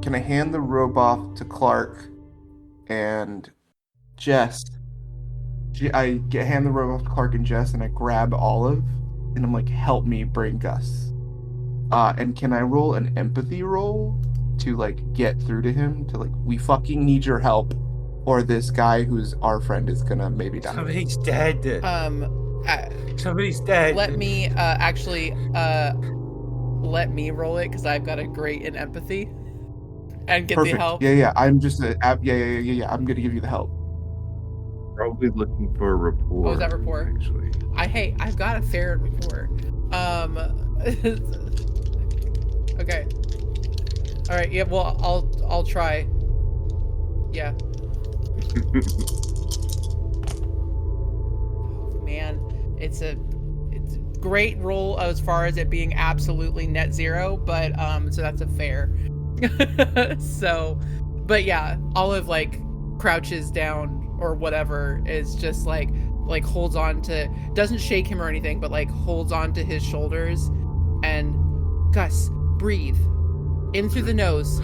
Can I hand the rope off to Clark and Jess? Hand the rope off to Clark and Jess, and I grab Olive, and I'm like, "Help me bring Gus." And can I roll an empathy roll to like get through to him? To like, we fucking need your help, or this guy who's our friend is gonna maybe die. Somebody's dead. Somebody's dead. Let me let me roll it because I've got a great in empathy and get Perfect. the help. Yeah. I'm just yeah. I'm gonna give you the help. Probably looking for rapport. Oh, is that rapport? Actually. I've got a fair rapport. Okay. All right. Yeah. Well, I'll try. Yeah. Man, it's a great roll as far as it being absolutely net zero, but so that's a fair. So, but yeah, Olive like crouches down or whatever, is just like holds on to, doesn't shake him or anything, but like holds on to his shoulders, and Gus, breathe. In through the nose,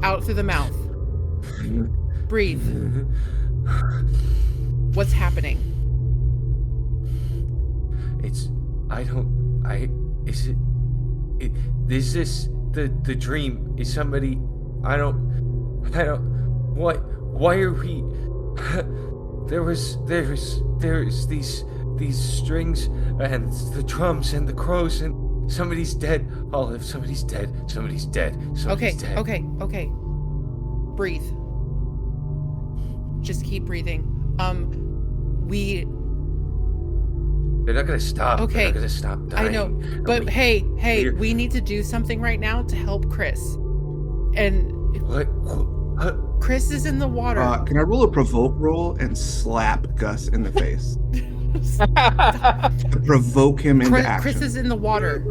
out through the mouth. Breathe. What's happening? Is this the dream? Is somebody, why are we, there's these strings and the drums and the crows and somebody's dead. Olive, somebody's dead. Somebody's dead. Dead. Okay. Breathe. Just keep breathing. They're not gonna stop. Okay. They're not gonna stop dying. I know, but hey, we need to do something right now to help Chris. And What? Chris is in the water. Can I roll a provoke roll and slap Gus in the face? To provoke him into action. Chris is in the water.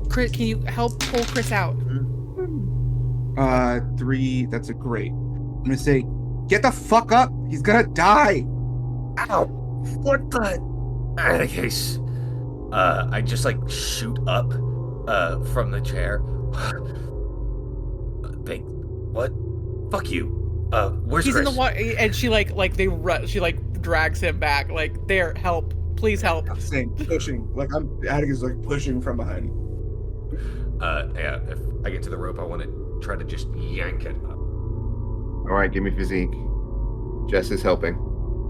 Chris, can you help pull Chris out? 3. That's a great. I'm gonna say, get the fuck up. He's gonna die. Ow! What the? In any case, I just like shoot up, from the chair. What? Fuck you. Where's He's Chris? in the water, and she she drags him back. Like, there, help, please help. I'm saying pushing. Like Atticus like pushing from behind. Yeah. If I get to the rope, I want to try to just yank it up. All right, give me physique. Jess is helping,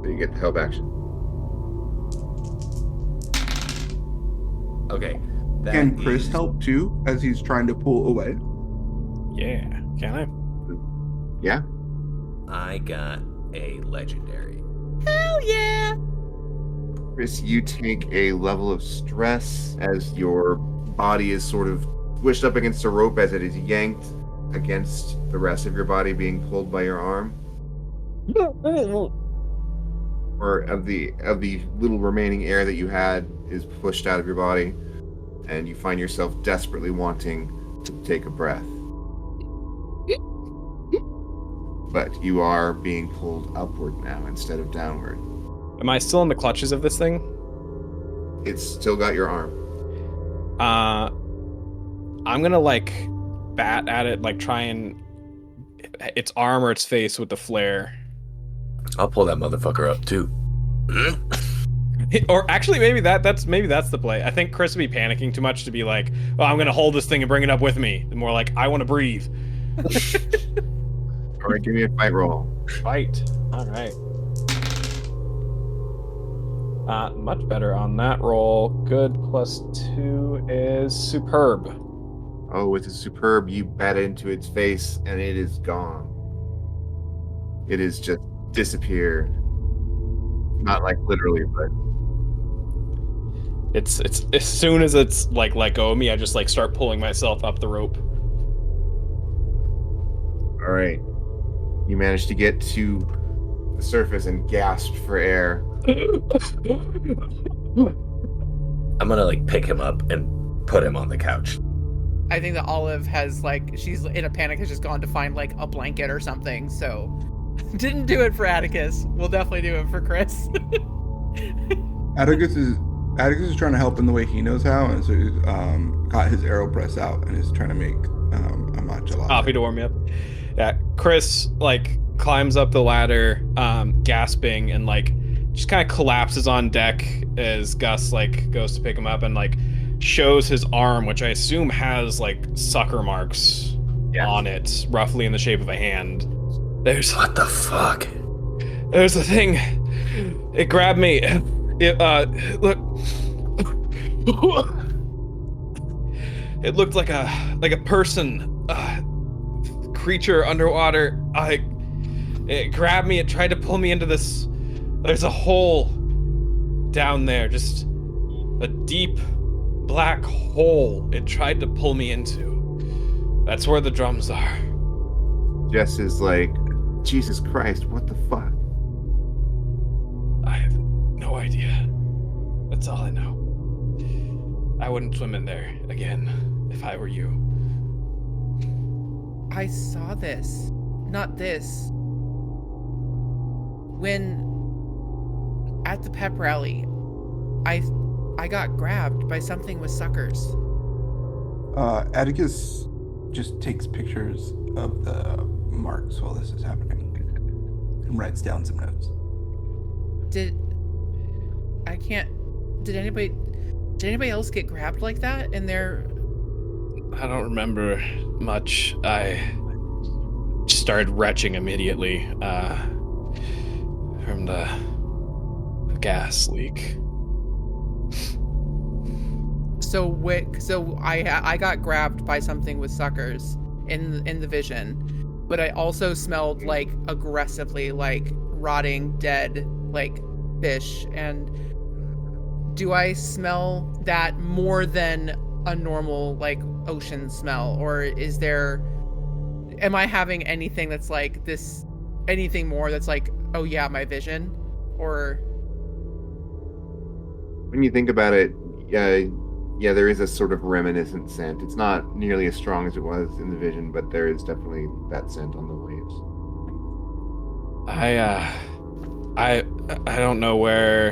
so you get the help action. Okay. Can Chris help too as he's trying to pull away? Yeah, can I? Yeah. I got a legendary. Hell yeah! Chris, you take a level of stress as your body is sort of squished up against a rope as it is yanked against the rest of your body being pulled by your arm. Or of the little remaining air that you had is pushed out of your body, and you find yourself desperately wanting to take a breath. But you are being pulled upward now instead of downward. Am I still in the clutches of this thing? It's still got your arm. I'm gonna like bat at it, like try and its arm or its face with the flare. I'll pull that motherfucker up too. Or actually, maybe that's the play. I think Chris would be panicking too much to be like, "Oh, I'm gonna hold this thing and bring it up with me." The more like, I want to breathe. All right, give me a fight roll. Fight. All right. Much better on that roll. Good +2 is superb. Oh, with a superb, you bat into its face, and it is gone. It is just disappeared. Not like literally, but It's as soon as it's like let go of me, I just like start pulling myself up the rope. all right. You managed to get to the surface and gasped for air. I'm gonna like pick him up and put him on the couch. I think that Olive has like she's in a panic, has just gone to find like a blanket or something. So didn't do it for Atticus. We'll definitely do it for Chris. Atticus is trying to help in the way he knows how, and so he's got his AeroPress out and is trying to make a matcha latte. Coffee to warm you up. Yeah, Chris like climbs up the ladder, gasping, and like just kind of collapses on deck as Gus like goes to pick him up and like shows his arm, which I assume has like sucker marks on it, roughly in the shape of a hand. There's What the fuck? There's a thing. It grabbed me. It look. It looked like a person, creature underwater. It grabbed me. It tried to pull me into this. There's a hole down there, just a deep black hole. It tried to pull me into. That's where the drums are. Jess is like, Jesus Christ, what the fuck? I have no idea. That's all I know. I wouldn't swim in there again if I were you. I saw this. Not this. When at the pep rally, I got grabbed by something with suckers. Atticus just takes pictures of the marks while this is happening and writes down some notes. Did anybody else get grabbed like that in their... I don't remember much. I started retching immediately from the gas leak. So I got grabbed by something with suckers in the vision, but I also smelled like aggressively like rotting dead like fish. And do I smell that more than a normal like ocean smell, or am I having anything that's like this, anything more that's like, oh yeah, my vision? Or When you think about it, yeah, there is a sort of reminiscent scent. It's not nearly as strong as it was in the vision, but there is definitely that scent on the waves. I don't know where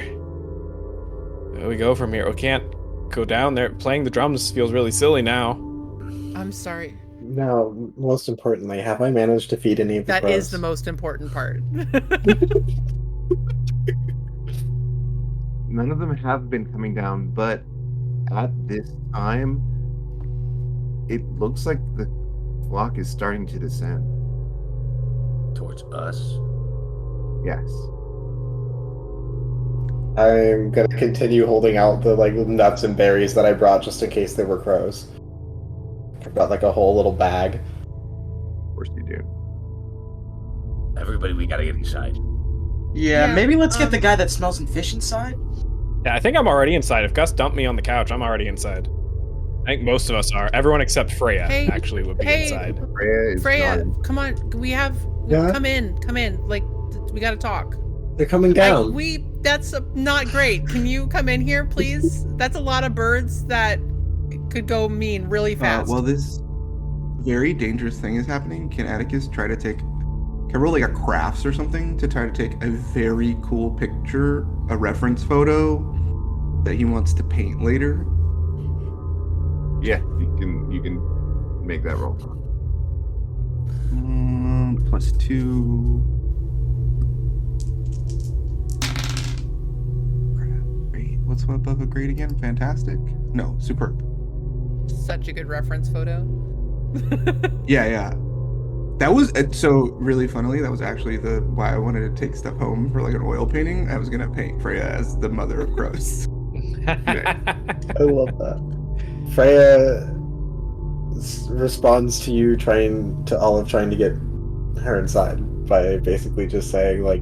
we go from here. We can't go down there. Playing the drums feels really silly now. I'm sorry. Now, most importantly, have I managed to feed any of the That crows? is the most important part. None of them have been coming down, but at this time, it looks like the flock is starting to descend. Towards us? Yes. I'm gonna continue holding out the like nuts and berries that I brought just in case there were crows. I've got like a whole little bag. Of course you do. Everybody, we gotta get inside. Yeah, Yeah, maybe let's get the guy that smells and fish inside. Yeah, I think I'm already inside. If Gus dumped me on the couch, I'm already inside. I think most of us are. Everyone except Freya Hey, actually would be inside. Freya is come on, Yeah? come in. Like, we gotta talk. They're coming down. That's not great. Can you come in here, please? That's a lot of birds that could go mean really fast. While this very dangerous thing is happening, can Atticus try to can I roll like a crafts or something to try to take a very cool picture, a reference photo that he wants to paint later? Yeah, you can make that roll. +2. Great. What's above a grade again? Fantastic? No, superb. Such a good reference photo. Yeah. That was so really funnily. That was actually why I wanted to take stuff home for like an oil painting. I was gonna paint Freya as the mother of crows. I love that. Freya responds to you trying to get her inside by basically just saying like,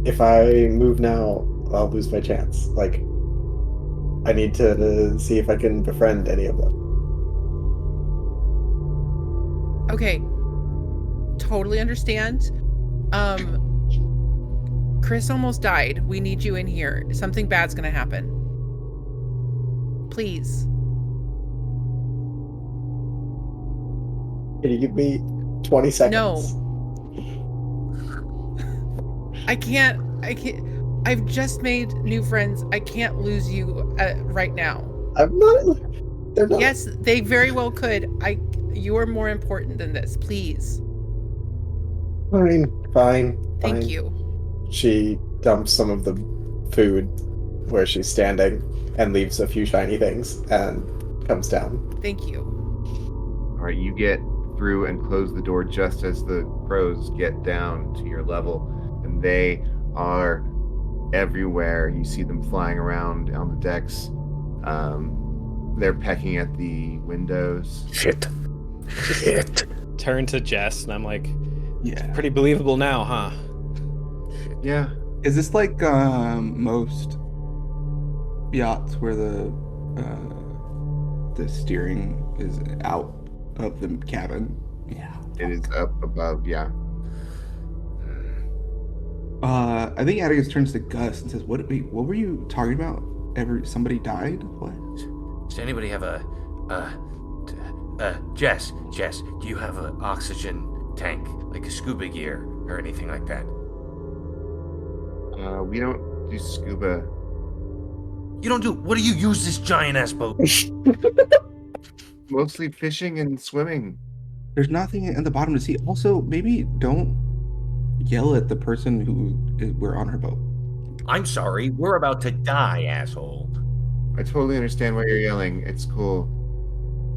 if I move now, I'll lose my chance. Like, I need to see if I can befriend any of them. Okay. Totally understand. Chris almost died. We need you in here. Something bad's gonna happen. Please. Can you give me 20 seconds? No. I can't. I've just made new friends. I can't lose you right now. I'm not. They're not. Yes, they very well could. You are more important than this. Please. Fine. Thank you. She dumps some of the food where she's standing and leaves a few shiny things and comes down. Thank you. All right, you get through and close the door just as the crows get down to your level, and they are everywhere. You see them flying around on the decks. They're pecking at the windows. Shit. Turn to Jess, and I'm like, Yeah. pretty believable now, huh? Yeah. Is this like most yachts where the steering is out of the cabin? Yeah. It is up above, yeah. I think Atticus turns to Gus and says, what were you talking about? Somebody died? What? Does anybody have Jess, do you have an oxygen tank, like a scuba gear or anything like that? We don't do scuba. You don't do, what do you use this giant ass boat? Mostly fishing and swimming. There's nothing in the bottom to see. Also, maybe don't yell at the person we're on her boat. I'm sorry, we're about to die, asshole. I totally understand why you're yelling. It's cool.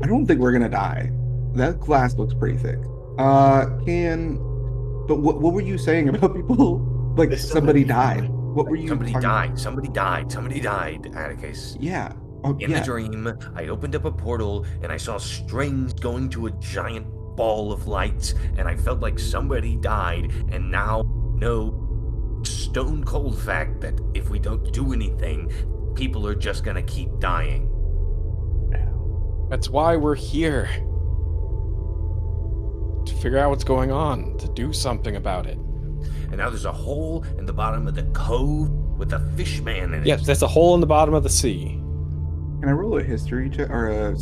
I don't think we're gonna die. That glass looks pretty thick. But what were you saying about people? Like somebody died. What were you? Somebody died, Atticus. Yeah. In the dream, I opened up a portal and I saw strings going to a giant ball of lights, and I felt like somebody died, and now no stone cold fact that if we don't do anything, people are just gonna keep dying. That's why we're here. To figure out what's going on, to do something about it. And now there's a hole in the bottom of the cove with a fish man in it. Yes, there's a hole in the bottom of the sea. Can I roll a history check or a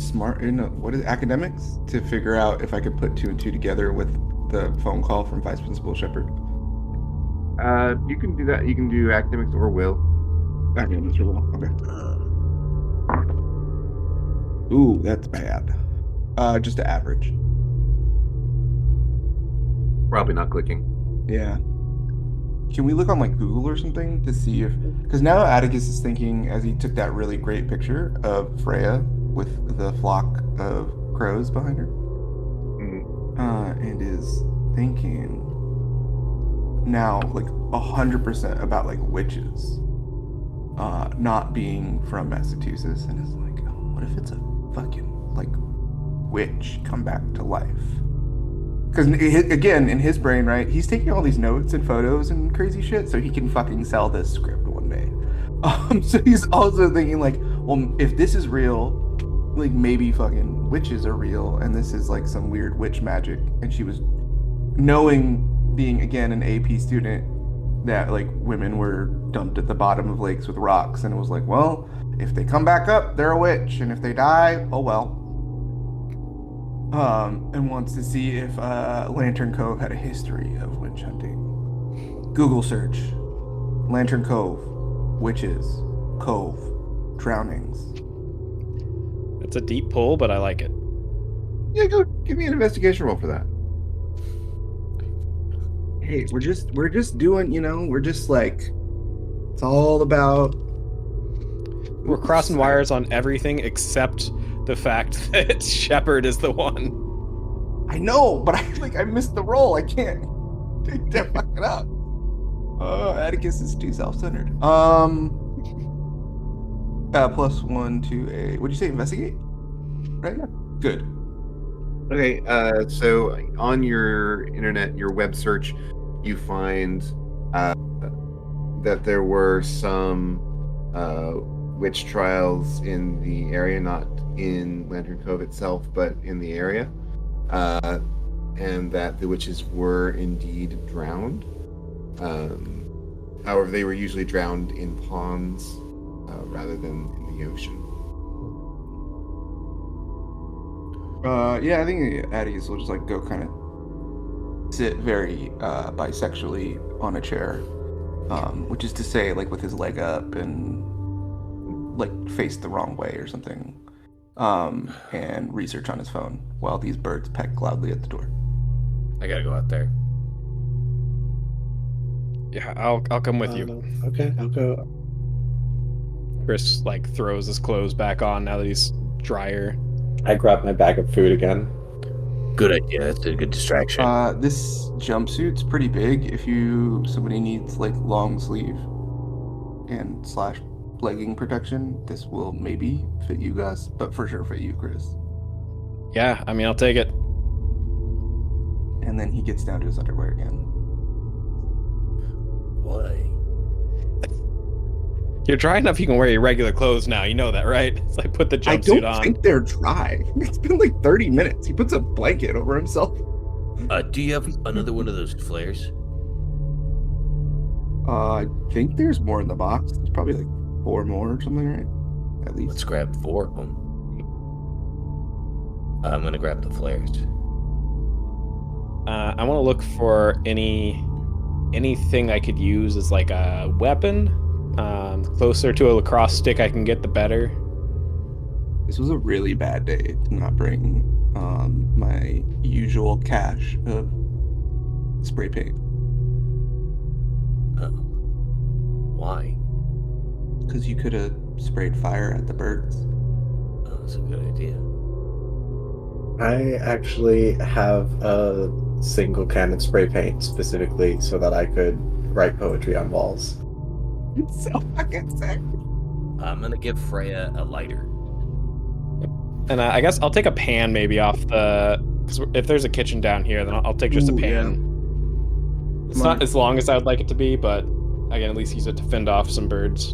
academics to figure out if I could put 2 and 2 together with the phone call from Vice Principal Shepard? You can do that. You can do academics or will. Academics or will. Okay. Ooh, that's bad. Just an average. Probably not clicking. Yeah. Can we look on like Google or something to see if, because now Atticus is thinking, as he took that really great picture of Freya with the flock of crows behind her, and is thinking now like 100% about like witches not being from Massachusetts, and is like, oh, what if it's a fucking like witch come back to life? Because again, in his brain, right, he's taking all these notes and photos and crazy shit so he can fucking sell this script one day. So he's also thinking like, well, if this is real, like maybe fucking witches are real, and this is like some weird witch magic. And she was knowing, being again an AP student, that like women were dumped at the bottom of lakes with rocks, and it was like, well, if they come back up, they're a witch, and if they die, oh well. And wants to see if Lantern Cove had a history of witch hunting. Google search. Lantern Cove. Witches. Cove. Drownings. It's a deep pull, but I like it. Yeah, go give me an investigation roll for that. Hey, we're just doing, we're just like, it's all about. We're crossing wires on everything except the fact that Shepard is the one. I know, but I missed the roll. I can't fuck it up. Atticus is too self-centered. +1 to a. What'd you say? Investigate. Right. Good. Okay. So on your internet, your web search, you find that there were some witch trials in the area, not in Lantern Cove itself, but in the area, and that the witches were indeed drowned. However, they were usually drowned in ponds rather than in the ocean. Yeah, I think Atticus will just like go kind of sit very bisexually on a chair, which is to say, like with his leg up and like faced the wrong way or something, and research on his phone while these birds peck loudly at the door. I gotta go out there. Yeah, I'll come with you. Okay, I'll go. Chris like throws his clothes back on now that he's drier. I grab my bag of food again. Good idea. That's a good distraction. This jumpsuit's pretty big. If somebody needs like long sleeve and / legging protection, this will maybe fit you guys, but for sure fit you, Chris. Yeah, I mean, I'll take it. And then he gets down to his underwear again. Why? You're dry enough you can wear your regular clothes now. You know that, right? It's like put the I jumpsuit don't on. think they're dry. It's been like 30 minutes. He puts a blanket over himself. Do you have another one of those flares? I think there's more in the box. There's probably like 4 more or something, right? At least. Let's grab 4 of them. I'm gonna grab the flares. I want to look for anything I could use as like a weapon. Closer to a lacrosse stick I can get, the better. This was a really bad day to not bring my usual cache of spray paint. Why? Because you could have sprayed fire at the birds. Oh, that's a good idea. I actually have a single can of spray paint specifically so that I could write poetry on walls. It's so fucking sick. I'm gonna give Freya a lighter. And I guess I'll take a pan maybe off the... Because if there's a kitchen down here, then I'll take just a Ooh, pan. It's not as long as I would like it to be, but I can at least use it to fend off some birds.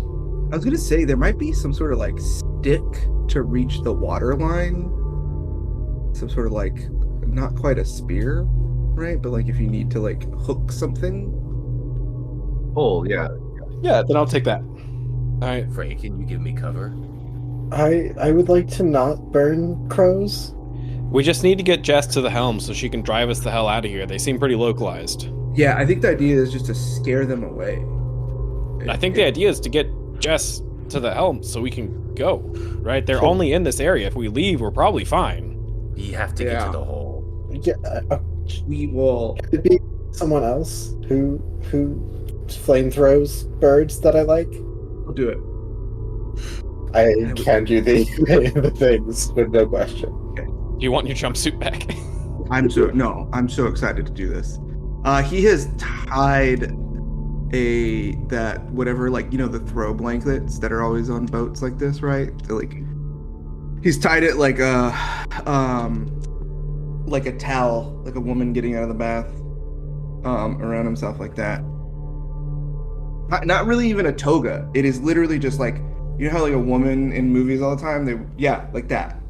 I was gonna say there might be some sort of like stick to reach the water line. Some sort of like, not quite a spear, right? But like if you need to like hook something. Oh, yeah. Yeah, then I'll take that. All right. Freya, can you give me cover? I would like to not burn crows. We just need to get Jess to the helm so she can drive us the hell out of here. They seem pretty localized. Yeah, I think the idea is just to scare them away. I think the idea is to get Jess to the helm so we can go, right? They're only in this area. If we leave, we're probably fine. You have to get to the hole. Yeah, we will. could it be someone else who flame throws birds that I like? We'll do it. I can do the things with no question. Do you want your jumpsuit back? I'm so excited to do this. He has tied that whatever, like, you know, the throw blankets that are always on boats like this, right? They're like, he's tied it like a towel, like a woman getting out of the bath, around himself like that. Not really even a toga. It is literally just like, you know how like a woman in movies all the time, like that.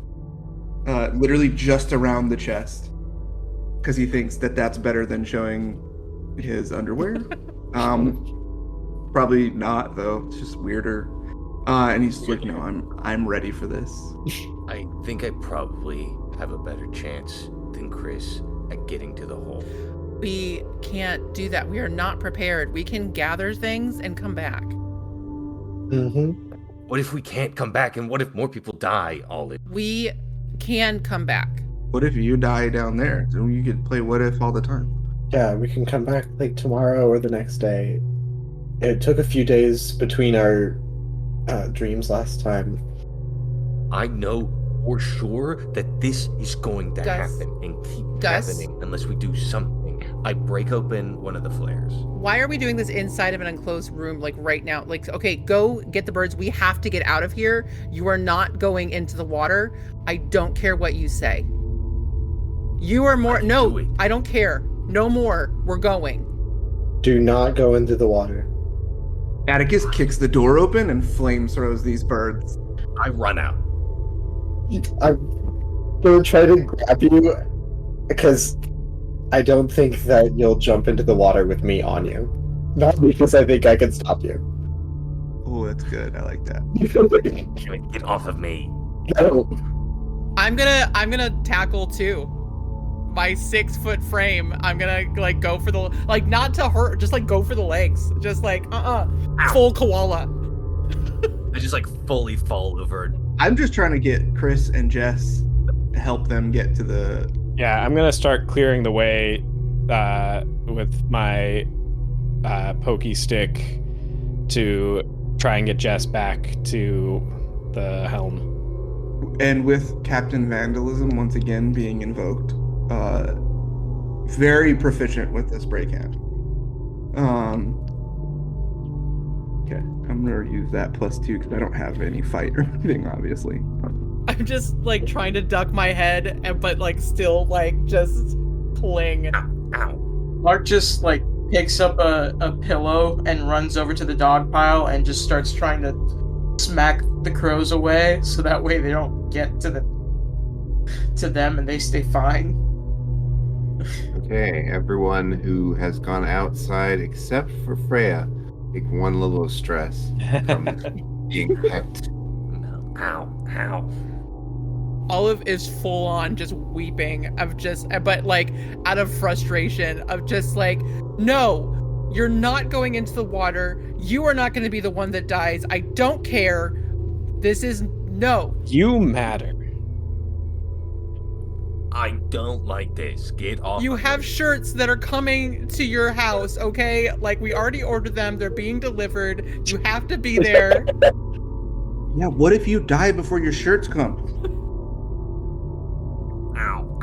Literally just around the chest, because he thinks that that's better than showing his underwear. Probably not though. It's just weirder. And he's like, no, I'm ready for this. I think I probably have a better chance than Chris at getting to the hole. We can't do that. We are not prepared. We can gather things and come back. Mm-hmm. What if we can't come back, and what if more people die, Olive? We can come back. What if you die down there? Then you could play what if all the time. Yeah, we can come back like tomorrow or the next day. It took a few days between our dreams last time. I know for sure that this is going to Gus. happen and keep Gus. happening unless we do something. I break open one of the flares. Why are we doing this inside of an enclosed room, like right now? Like, okay, go get the birds. We have to get out of here. You are not going into the water. I don't care what you say. You are more. No, I don't care. No more. We're going. Do not go into the water. Atticus kicks the door open and flame throws these birds. I run out. I'm gonna try to grab you because I don't think that you'll jump into the water with me on you. Not because I think I can stop you. Oh, that's good. I like that. Get off of me. No. I'm gonna tackle too. My 6-foot frame. I'm gonna like go for the like not to hurt, just like go for the legs. Just like full koala. I just like fully fall over. I'm just trying to get Chris and Jess to help them get to the. Yeah, I'm gonna start clearing the way with my pokey stick to try and get Jess back to the helm. And with Captain Vandalism once again being invoked, very proficient with this breakout. Okay, I'm gonna use that +2 because I don't have any fight or anything, obviously. I'm just like trying to duck my head, but like still like just cling. Ow. Mark just like picks up a pillow and runs over to the dog pile and just starts trying to smack the crows away so that way they don't get to them and they stay fine. Okay, everyone who has gone outside except for Freya, take 1 level of stress from being pecked. No. Ow. Olive is full on just weeping but like out of frustration of just like, no, you're not going into the water. You are not going to be the one that dies. I don't care. This is no. You matter. I don't like this. Get off. You of have me. shirts that are coming to your house, okay? Like we already ordered them. They're being delivered. You have to be there. Yeah, what if you die before your shirts come?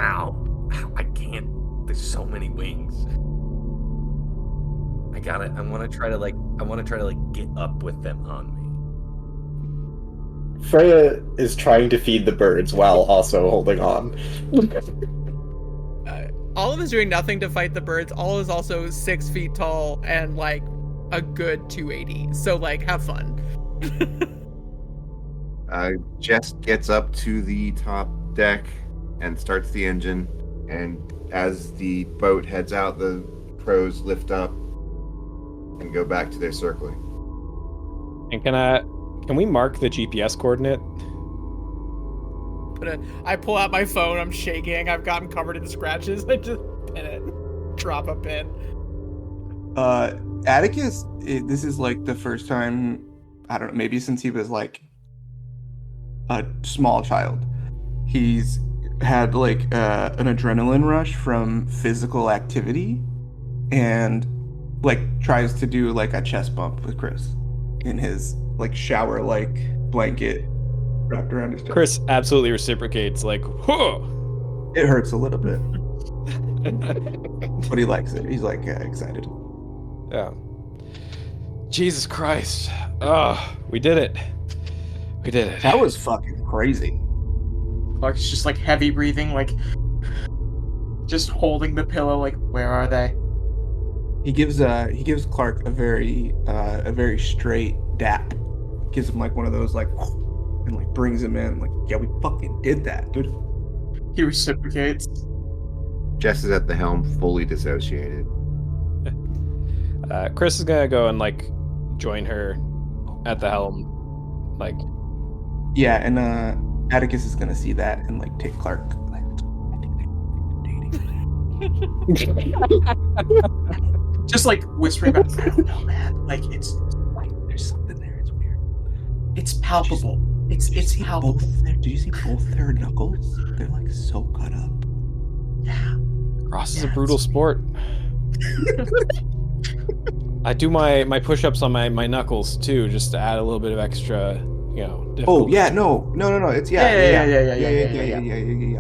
Ow. I can't. There's so many wings. I want to try to get up with them on me. Freya is trying to feed the birds while also holding on. Olive is doing nothing to fight the birds. Olive is also 6 feet tall and like a good 280. So like, have fun. Jess gets up to the top deck and starts the engine. And as the boat heads out, the crows lift up and go back to their circling. And can we mark the GPS coordinate? I pull out my phone. I'm shaking. I've got him covered in scratches. I just pin it. Drop a pin. Atticus, this is like the first time, I don't know, maybe since he was like a small child, he's had like an adrenaline rush from physical activity and like tries to do like a chest bump with Chris in his like shower like blanket wrapped around his chest. Chris absolutely reciprocates, like, whoa! It hurts a little bit. But he likes it. He's like excited. Yeah. Jesus Christ. Oh, we did it. We did it. That was fucking crazy. Clark's just like heavy breathing, like just holding the pillow, like, where are they? He gives Clark a very straight dap. Gives him like one of those like, and like brings him in like, yeah, we fucking did that, dude. He reciprocates. Jess is at the helm, fully dissociated. Chris is gonna go and like join her at the helm. Like, Yeah, and Atticus is gonna see that and like take Clark. Like, I think they're dating. Just like whispering back, I don't know, man. Like it's like There's something there. It's weird. it's palpable. It's palpable. Do you see both their knuckles? They're like so cut up. Yeah. Cross is a Yeah, brutal it's- sport. I do my push-ups on my knuckles too, just to add a little bit of extra, Oh difficulty. yeah, no. It's Yeah. yeah.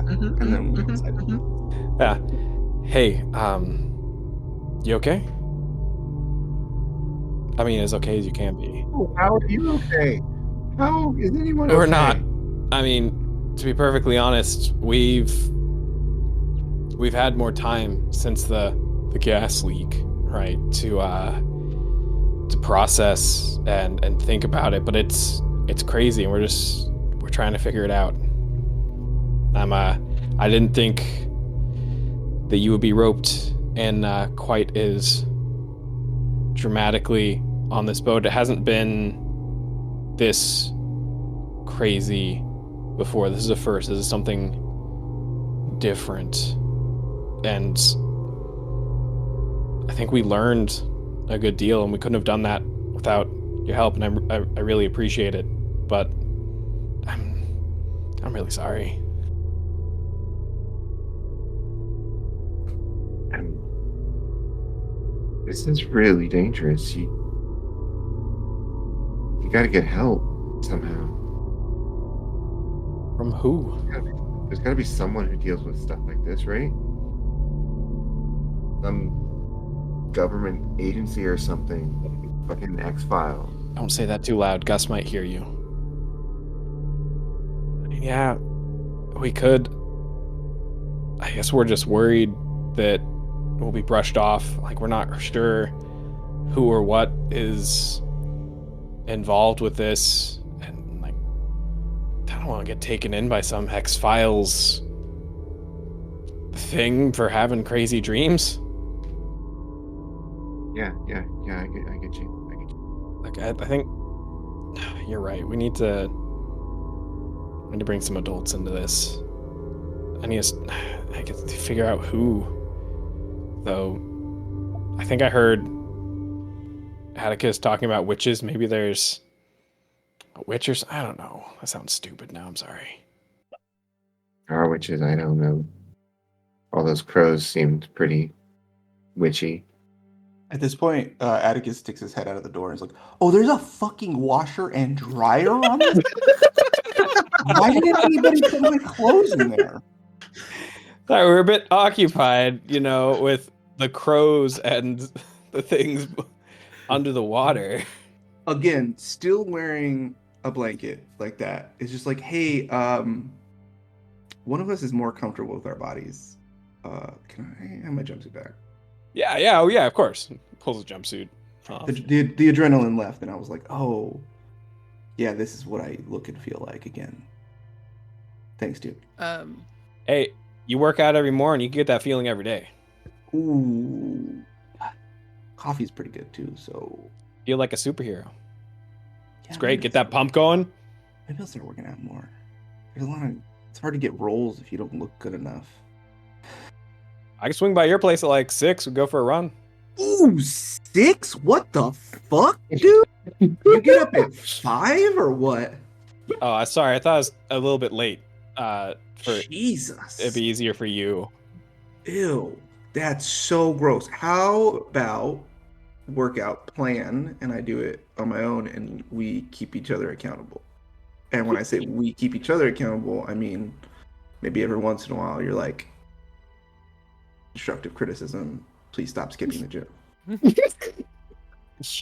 Mhm, And then we mhm, inside. mhm. Yeah. Hey, you okay? I mean, as okay as you can be. Oh, how are you okay? How is anyone okay? We're not. I mean, to be perfectly honest, we've had more time since the gas leak, right? To process and think about it, but it's crazy, and we're trying to figure it out. I didn't think that you would be roped in quite as dramatically on this boat. It hasn't been this crazy before. This is a first. This is something different. And I think we learned a good deal, and we couldn't have done that without your help, and I really appreciate it. But I'm really sorry. This is really dangerous. You gotta get help somehow. From who? There's gotta be someone who deals with stuff like this, right? Some government agency or something. Fucking X-Files. Don't say that too loud. Gus might hear you. Yeah, we could. I guess we're just worried that we'll be brushed off. Like, we're not sure who or what is involved with this. And, like, I don't want to get taken in by some X-Files thing for having crazy dreams. Yeah, I get you. Like, I think you're right. We need to bring some adults into this. I need to figure out who, though. I think I heard Atticus talking about witches. Maybe there's a witch or I don't know. That sounds stupid now. I'm sorry. Our witches, I don't know. All those crows seemed pretty witchy. At this point, Atticus sticks his head out of the door and is like, "Oh, there's a fucking washer and dryer on this? Why didn't anybody put my clothes in there?" Sorry, we're a bit occupied, with the crows and the things under the water. Again, still wearing a blanket like that. It's just like, hey, one of us is more comfortable with our bodies. Can I have my jumpsuit back? Yeah, oh yeah, of course. Pulls the jumpsuit off. The adrenaline left, and I was like, oh, yeah, this is what I look and feel like again. Thanks, dude. Hey, you work out every morning, you can get that feeling every day. Ooh. Coffee's pretty good, too, so... Feel like a superhero. Yeah, It's great, get that pump going. Maybe I'll start working out more. There's a lot of... It's hard to get roles if you don't look good enough. I can swing by your place at like 6, we'll go for a run. Ooh, 6? What the fuck, dude? You get up at 5 or what? Oh, sorry, I thought it was a little bit late. Jesus. It'd be easier for you. Ew, that's so gross. How about workout plan and I do it on my own and we keep each other accountable? And when I say we keep each other accountable, I mean maybe every once in a while you're like, constructive criticism, please stop skipping the gym.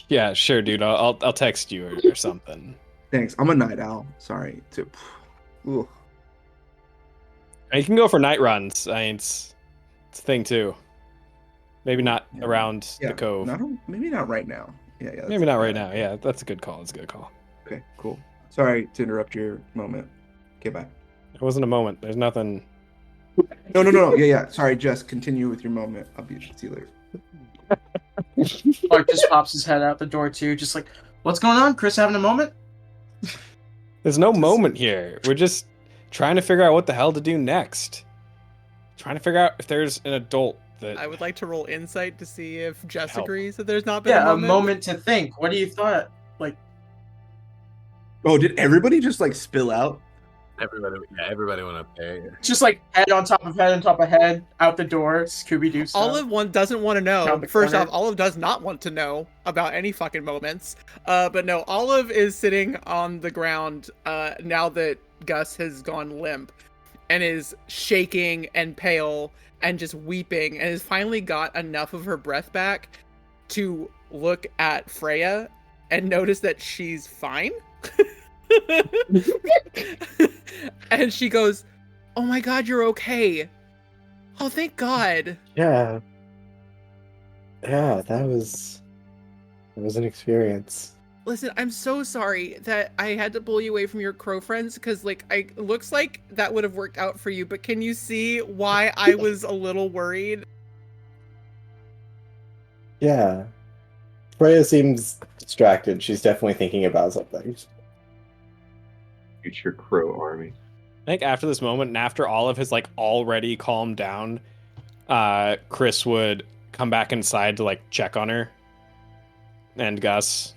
Yeah, sure, dude. I'll text you or something. Thanks. I'm a night owl. Sorry. Ooh. You can go for night runs. I mean, it's a thing too. Maybe not around the cove. Maybe not right now. Yeah. Maybe not right now. Yeah, that's a good call. That's a good call. Okay, cool. Sorry to interrupt your moment. Okay, bye. It wasn't a moment. There's nothing. No. Yeah. Sorry, Jess. Continue with your moment. I'll see you later. Clark just pops his head out the door too, just like, what's going on? Chris having a moment? There's no moment here. We're just trying to figure out what the hell to do next. Trying to figure out if there's an adult that... I would like to roll insight to see if Jess Help. agrees that there's not been Yeah, a moment. to think. What do you thought? Like, Oh, did everybody just like spill out? Everybody went up there. just like head on top of head, out the door, Scooby-Doo style. Olive one doesn't want to know. Around the First corner. off, Olive does not want to know about any fucking moments. But no, Olive is sitting on the ground now that Gus has gone limp and is shaking and pale and just weeping and has finally got enough of her breath back to look at Freya and notice that she's fine. And she goes, "Oh my god, you're okay. Oh, thank God." Yeah, that was an experience. Listen, I'm so sorry that I had to pull you away from your crow friends because, looks like that would have worked out for you. But can you see why I was a little worried? Yeah, Freya seems distracted. She's definitely thinking about something. Future crow army. I think after this moment and after Olive has like already calmed down, Chris would come back inside to like check on her and Gus.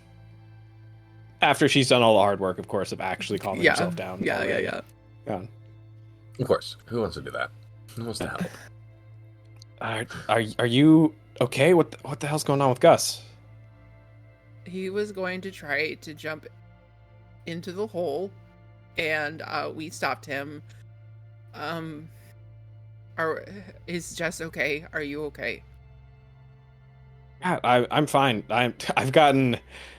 After she's done all the hard work, of course, of actually calming herself down. Yeah. Of course. Who wants to do that? Who wants to help? Are you okay? What the hell's going on with Gus? He was going to try to jump into the hole, and we stopped him. Is Jess okay? Are you okay? Yeah, I'm fine. I've gotten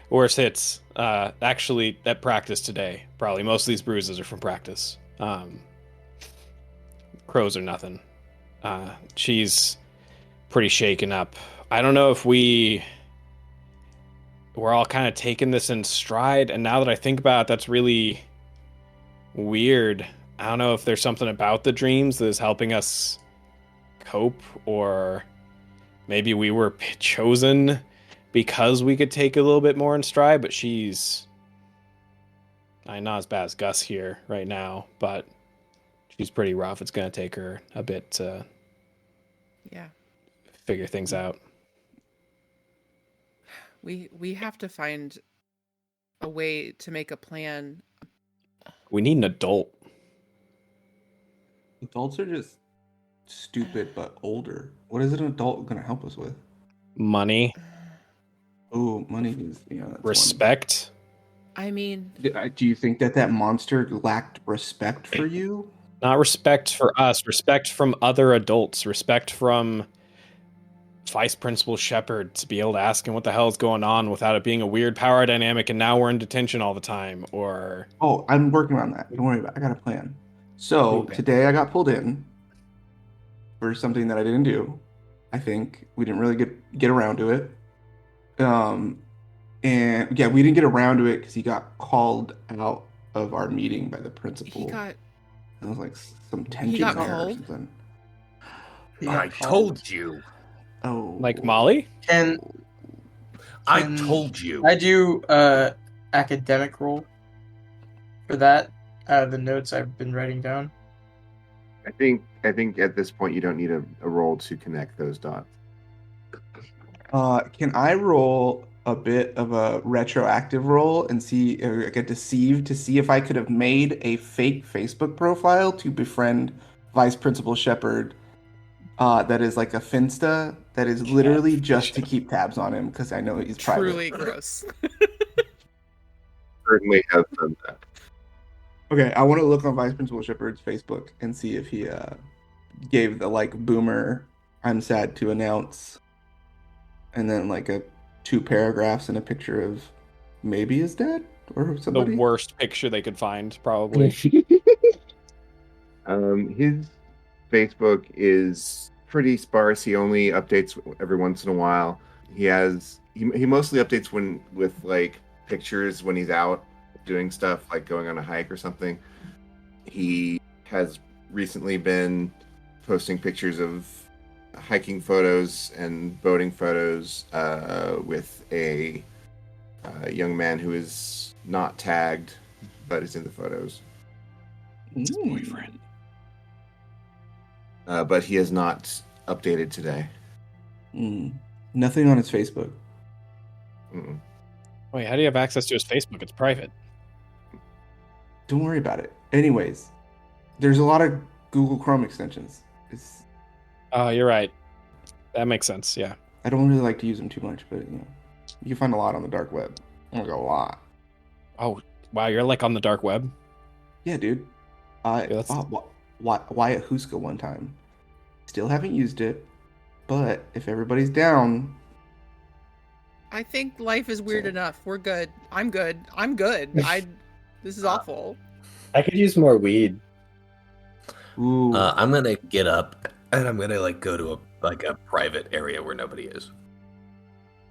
worse hits. Actually, at practice today. Probably most of these bruises are from practice. Crows are nothing. She's pretty shaken up. I don't know if we're all kind of taking this in stride, and now that I think about it, that's really weird. I don't know if there's something about the dreams that is helping us cope, or maybe we were chosen because we could take a little bit more in stride, but she's not as bad as Gus here right now, but she's pretty rough. It's going to take her a bit to figure things out. We have to find a way to make a plan. We need an adult. Adults are just stupid but older. What is an adult going to help us with? Money. Oh, money is that's respect. I mean, do you think that monster lacked respect for you? Not respect for us. Respect from other adults. Respect from Vice Principal Shepard to be able to ask him what the hell is going on without it being a weird power dynamic and now we're in detention all the time. Or I'm working on that. Don't worry about it. I got a plan. So today I got pulled in for something that I didn't do. I think we didn't really get around to it. And yeah, we didn't get around to it because he got called out of our meeting by the principal. It was like some tension there or something. I told you. Oh, like Molly? I told you. I do academic roll for that out of the notes I've been writing down. I think at this point you don't need a roll to connect those dots. Can I roll a bit of a retroactive roll and see get deceived to see if I could have made a fake Facebook profile to befriend Vice Principal Shepard? That is like a Finsta that is literally just to keep tabs on him because I know he's truly private. Gross. Certainly have done that. Okay, I want to look on Vice Principal Shepard's Facebook and see if he gave the like boomer "I'm sad to announce," and then like 2 paragraphs and a picture of maybe his dad or somebody. The worst picture they could find, probably. His Facebook is pretty sparse. He only updates every once in a while. He mostly updates with like pictures when he's out doing stuff, like going on a hike or something. He has recently been posting pictures of hiking photos and boating photos with a young man who is not tagged but is in the photos. His boyfriend. But he has not updated today. Nothing on his Facebook. Mm-mm. Wait, how do you have access to his Facebook? It's private. Don't worry about it. Anyways, there's a lot of Google Chrome extensions. Oh, you're right. That makes sense, yeah. I don't really like to use them too much, but you can find a lot on the dark web. Like a lot. Oh, wow, you're like on the dark web? Yeah, dude. Wyatt Huska one time. Still haven't used it, but if everybody's down... I think life is weird enough. We're good. I'm good. This is awful. I could use more weed. Ooh. I'm gonna get up and I'm gonna like go to a private area where nobody is.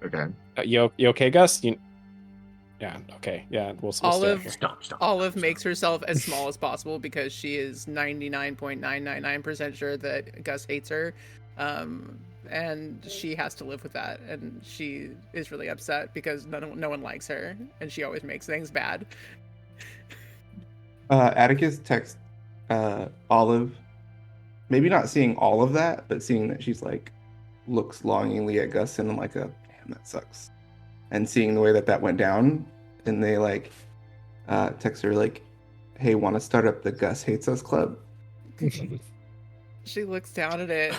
Okay. You okay, Gus? Yeah, okay. Yeah, we'll stay here. Stop. Olive makes herself as small as possible because she is 99.999% sure that Gus hates her. And she has to live with that. And she is really upset because no one likes her. And she always makes things bad. Atticus texts Olive, maybe not seeing all of that, but seeing that she's like looks longingly at Gus and like a damn, that sucks, and seeing the way that that went down, and they like text her like, hey, want to start up the Gus Hates Us Club? She looks down at it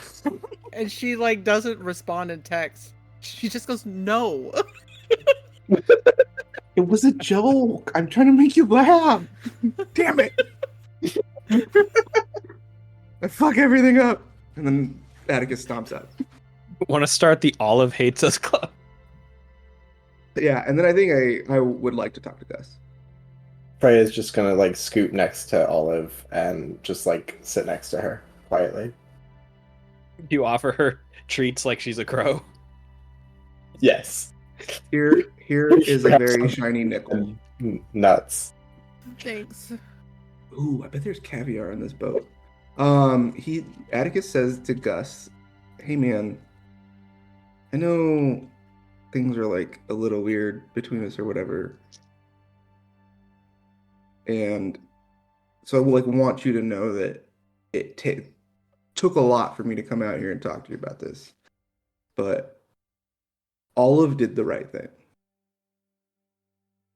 and she like doesn't respond in text. She just goes, no. It was a joke. I'm trying to make you laugh. Damn it. I fuck everything up. And then Atticus stomps out. Want to start the Olive Hates Us Club? Yeah, and then I think I would like to talk to Gus. Freya's just gonna like scoot next to Olive and just like sit next to her quietly. You offer her treats like she's a crow. Yes. Here is a very shiny nickel. Nuts. Thanks. Ooh, I bet there's caviar on this boat. Atticus says to Gus, hey man, I know things are like a little weird between us or whatever. And so I like want you to know that it took a lot for me to come out here and talk to you about this. But Olive did the right thing.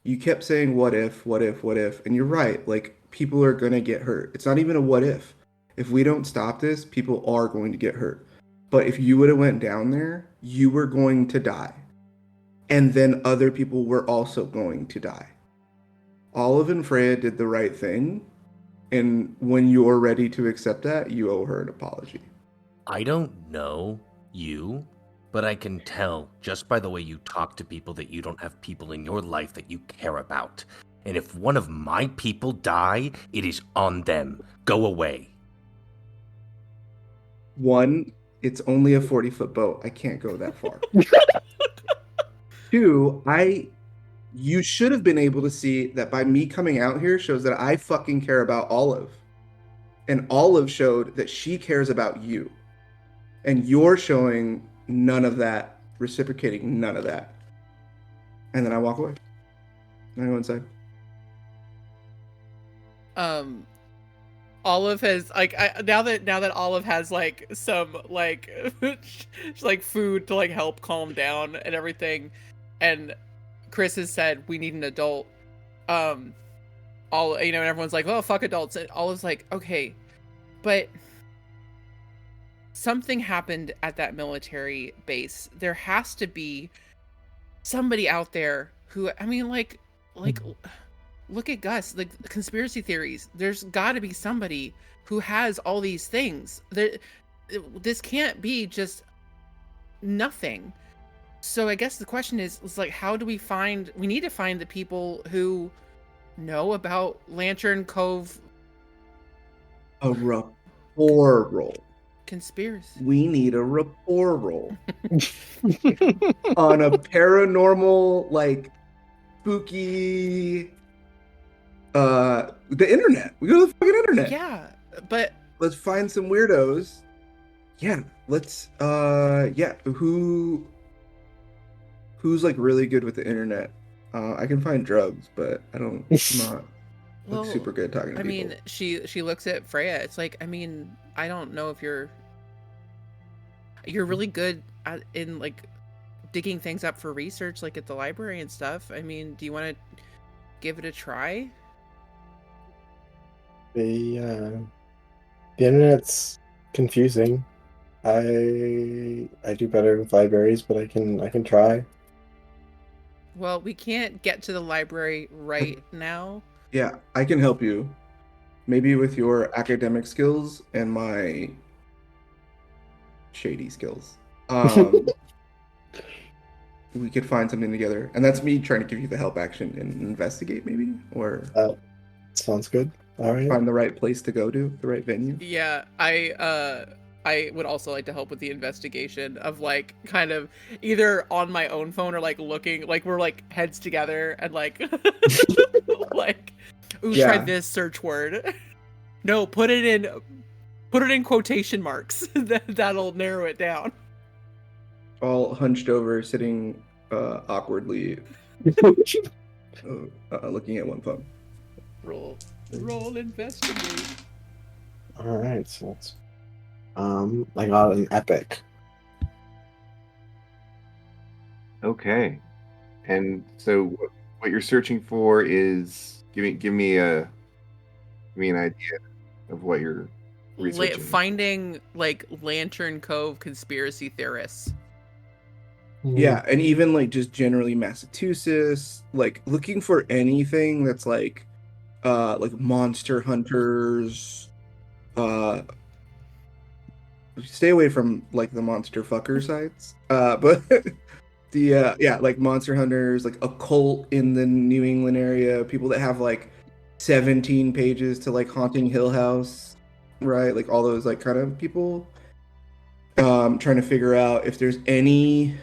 You kept saying what if, and you're right, like people are gonna get hurt. It's not even a what if. If we don't stop this, people are going to get hurt. But if you would have went down there, you were going to die. And then other people were also going to die. Olive and Freya did the right thing, and when you're ready to accept that, you owe her an apology. I don't know you, but I can tell just by the way you talk to people that you don't have people in your life that you care about. And if one of my people die, it is on them. Go away. One, it's only a 40-foot boat. I can't go that far. Two, you should have been able to see that by me coming out here shows that I fucking care about Olive. And Olive showed that she cares about you. And you're showing none of that, reciprocating none of that. And then I walk away. And I go inside. Olive has like now that Olive has like some like like food to like help calm down and everything, and Chris has said we need an adult. And everyone's like, oh fuck adults, and Olive's like, okay, but something happened at that military base. There has to be somebody out there who, I mean, like look at Gus, like conspiracy theories. There's got to be somebody who has all these things. This can't be just nothing. So I guess the question is like, how do we need to find the people who know about Lantern Cove. A rapport roll. Conspiracy. We need a rapport roll. On a paranormal, like, spooky... the internet. We go to the fucking internet. Yeah, but... Let's find some weirdos. Yeah, let's... Who's, like, really good with the internet? I can find drugs, but I'm not... Well, super good talking to people. I mean, she looks at Freya. It's like, I mean, I don't know if you're really good in like digging things up for research, like at the library and stuff. I mean, do you want to give it a try? The internet's confusing. I do better with libraries, but I can try. Well, we can't get to the library right now. Yeah, I can help you. Maybe with your academic skills and my shady skills. We could find something together. And that's me trying to give you the help action and investigate, maybe? Or sounds good. All right. Find the right place to go to, the right venue. Yeah, I would also like to help with the investigation of like kind of either on my own phone or like looking like we're like heads together and like like try this search word. No, put it in quotation marks. That'll narrow it down. All hunched over, sitting awkwardly, looking at one phone. Roll investigate. All right, so it's I got an epic. Okay. And so what you're searching for is give me an idea of what you're researching. Finding like Lantern Cove conspiracy theorists. Yeah, and even like just generally Massachusetts, like looking for anything that's like monster hunters. Stay away from like the monster fucker sites. But the yeah, like monster hunters, like occult in the New England area, people that have like 17 pages to like Haunting Hill House, right? Like all those like kind of people. Trying to figure out if there's any,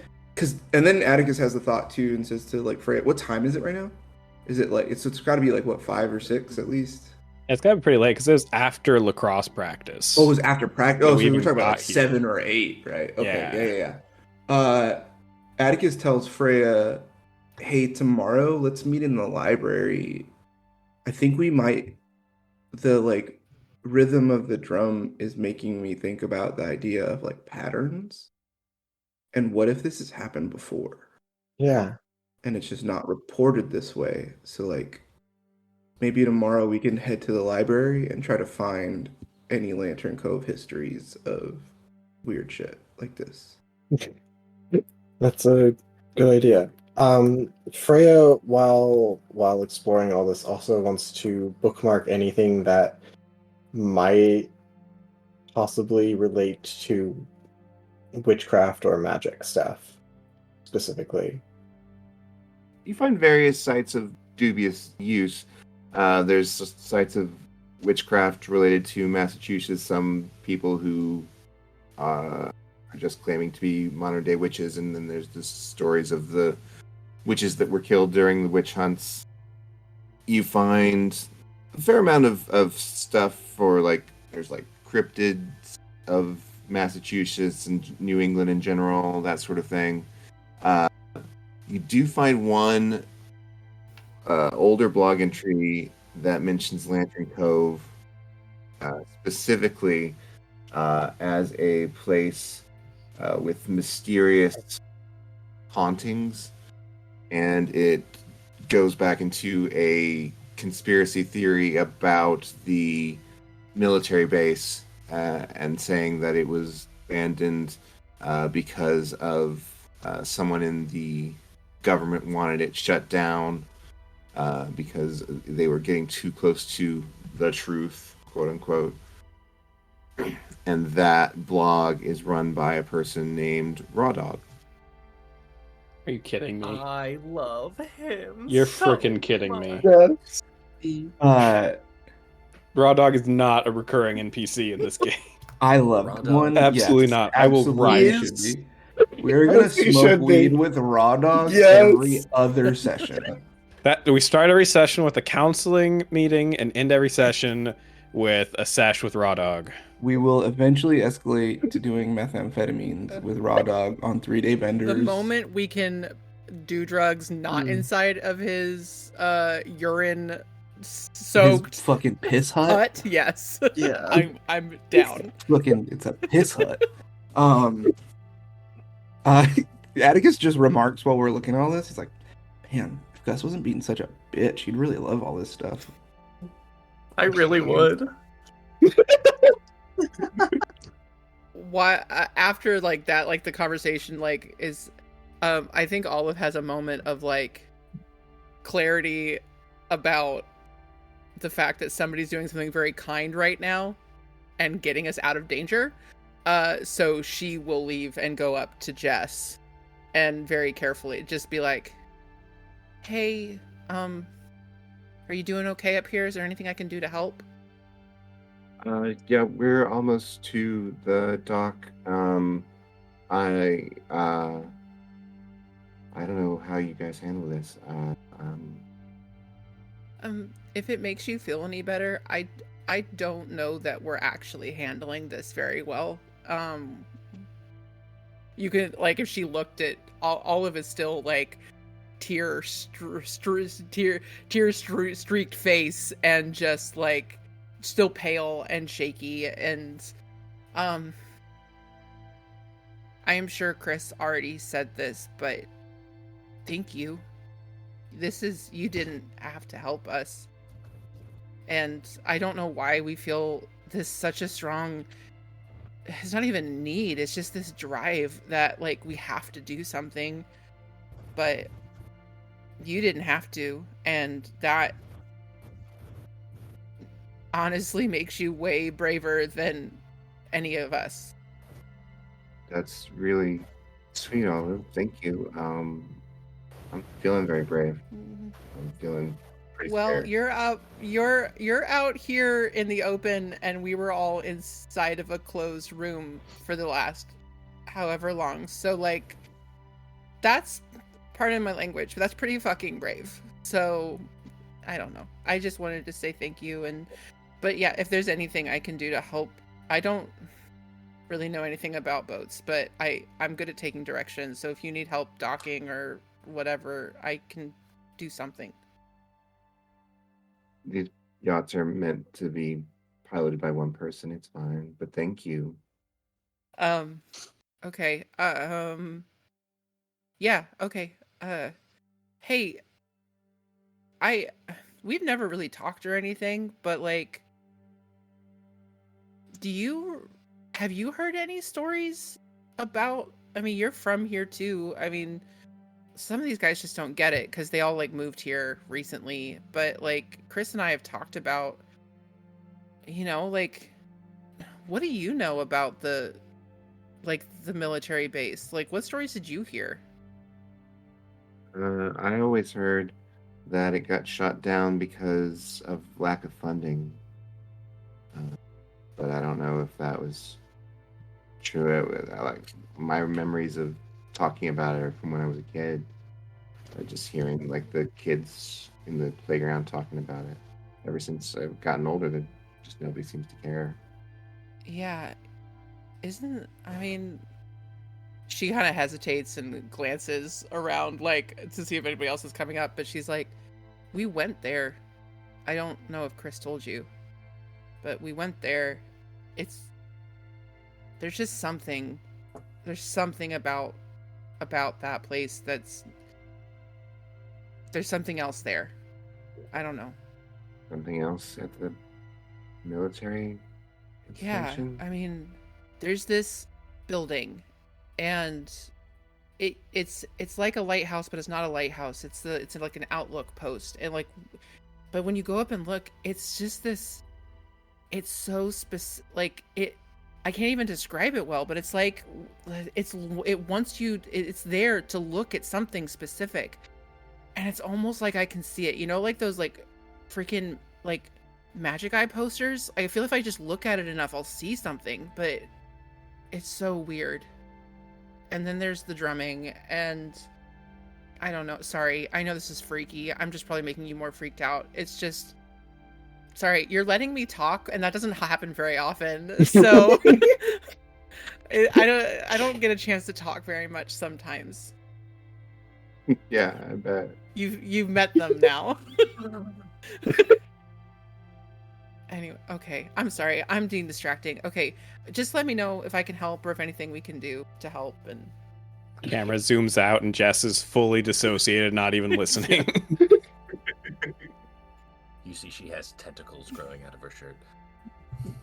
and then Atticus has the thought too and says to like Freya, what time is it right now? Is it like it's got to be like what 5 or 6 at least? It's got to be pretty late because it was after lacrosse practice. Oh, it was after practice. Yeah, Oh, we so we're even talking about like got here. 7 or 8, right? Okay, yeah. Atticus tells Freya, "Hey, tomorrow let's meet in the library. I think we might. The like rhythm of the drum is making me think about the idea of like patterns. And what if this has happened before? Yeah. And it's just not reported this way. So like maybe tomorrow we can head to the library and try to find any Lantern Cove histories of weird shit like this." That's a good idea. Freya, while exploring all this, also wants to bookmark anything that might possibly relate to witchcraft or magic stuff, specifically. You find various sites of dubious use. There's sites of witchcraft related to Massachusetts. Some people who are just claiming to be modern day witches, and then there's the stories of the witches that were killed during the witch hunts. You find a fair amount of stuff for like there's like cryptids of Massachusetts and New England in general, that sort of thing. You do find one older blog entry that mentions Lantern Cove specifically as a place with mysterious hauntings, and it goes back into a conspiracy theory about the military base and saying that it was abandoned because of someone in the government wanted it shut down because they were getting too close to the truth, quote unquote. And that blog is run by a person named Raw Dog. Are you kidding me? I love him. You're so freaking kidding me. much. Raw Dog is not a recurring NPC in this game. I love Raw Dog? one. Absolutely Yes, not. I will absolutely riot. should be. We're gonna As you smoke should be. weed with Raw Dog Yes. every other session. That we start every session with a counseling meeting and end every session with a sesh with Raw Dog. We will eventually escalate to doing methamphetamines with Raw Dog on 3-day benders. The moment we can do drugs not inside of his urine soaked His fucking piss hut. yes. Yeah. I'm down. It's a piss hut. Atticus just remarks while we're looking at all this. He's like, "Man, if Gus wasn't being such a bitch, he'd really love all this stuff." I really would. Why after like that, like the conversation like is I think Olive has a moment of like clarity about the fact that somebody's doing something very kind right now and getting us out of danger. So she will leave and go up to Jess and very carefully just be like, "Hey, are you doing okay up here? Is there anything I can do to help?" Yeah, we're almost to the dock. I don't know how you guys handle this. If it makes you feel any better, I don't know that we're actually handling this very well. You could like if she looked at Olive is still like tear streaked face and just like still pale and shaky, and I am sure Chris already said this, but thank you. You didn't have to help us. And I don't know why we feel this such a strong, it's not even need, it's just this drive that like we have to do something, but you didn't have to, and that honestly makes you way braver than any of us. That's really sweet, Olive. Thank you. I'm feeling very brave. I'm feeling pretty Well, scared. you're out here in the open, and we were all inside of a closed room for the last however long. So like, that's, pardon my language, but that's pretty fucking brave. So I don't know. I just wanted to say thank you, but yeah, if there's anything I can do to help, I don't really know anything about boats, but I'm good at taking directions. So if you need help docking or whatever, I can do something. These yachts are meant to be piloted by one person. It's fine, but thank you. Okay. Yeah, okay. Hey, we've never really talked or anything, but like, have you heard any stories about, I mean, you're from here too. I mean, some of these guys just don't get it because they all like moved here recently, but like Chris and I have talked about, like, what do you know about the military base? Like, what stories did you hear? I always heard that it got shot down because of lack of funding. But I don't know if that was true. Like my memories of talking about it are from when I was a kid. Just hearing like the kids in the playground talking about it. Ever since I've gotten older, just nobody seems to care. Yeah, I mean, she kind of hesitates and glances around like to see if anybody else is coming up, but she's like, we went there. I don't know if Chris told you, but we went there. There's just something. There's something about that place there's something else there. I don't know. Something else at the military installation? Yeah, I mean, there's this building, and it's like a lighthouse, but it's not a lighthouse. It's like an outlook post, and like, but when you go up and look, it's just this. It's so specific. Like I can't even describe it well, but it's like it wants you. It's there to look at something specific, and it's almost like I can see it. Like those like freaking like magic eye posters. I feel if I just look at it enough, I'll see something, but it's so weird. And then there's the drumming, and I don't know. Sorry, I know this is freaky. I'm just probably making you more freaked out. It's just, sorry, you're letting me talk, and that doesn't happen very often. So I don't get a chance to talk very much sometimes. Yeah, I bet. You've met them now. Anyway, okay. I'm sorry. I'm being distracting. Okay, just let me know if I can help or if anything we can do to help. And camera zooms out, and Jess is fully dissociated, not even listening. You see she has tentacles growing out of her shirt.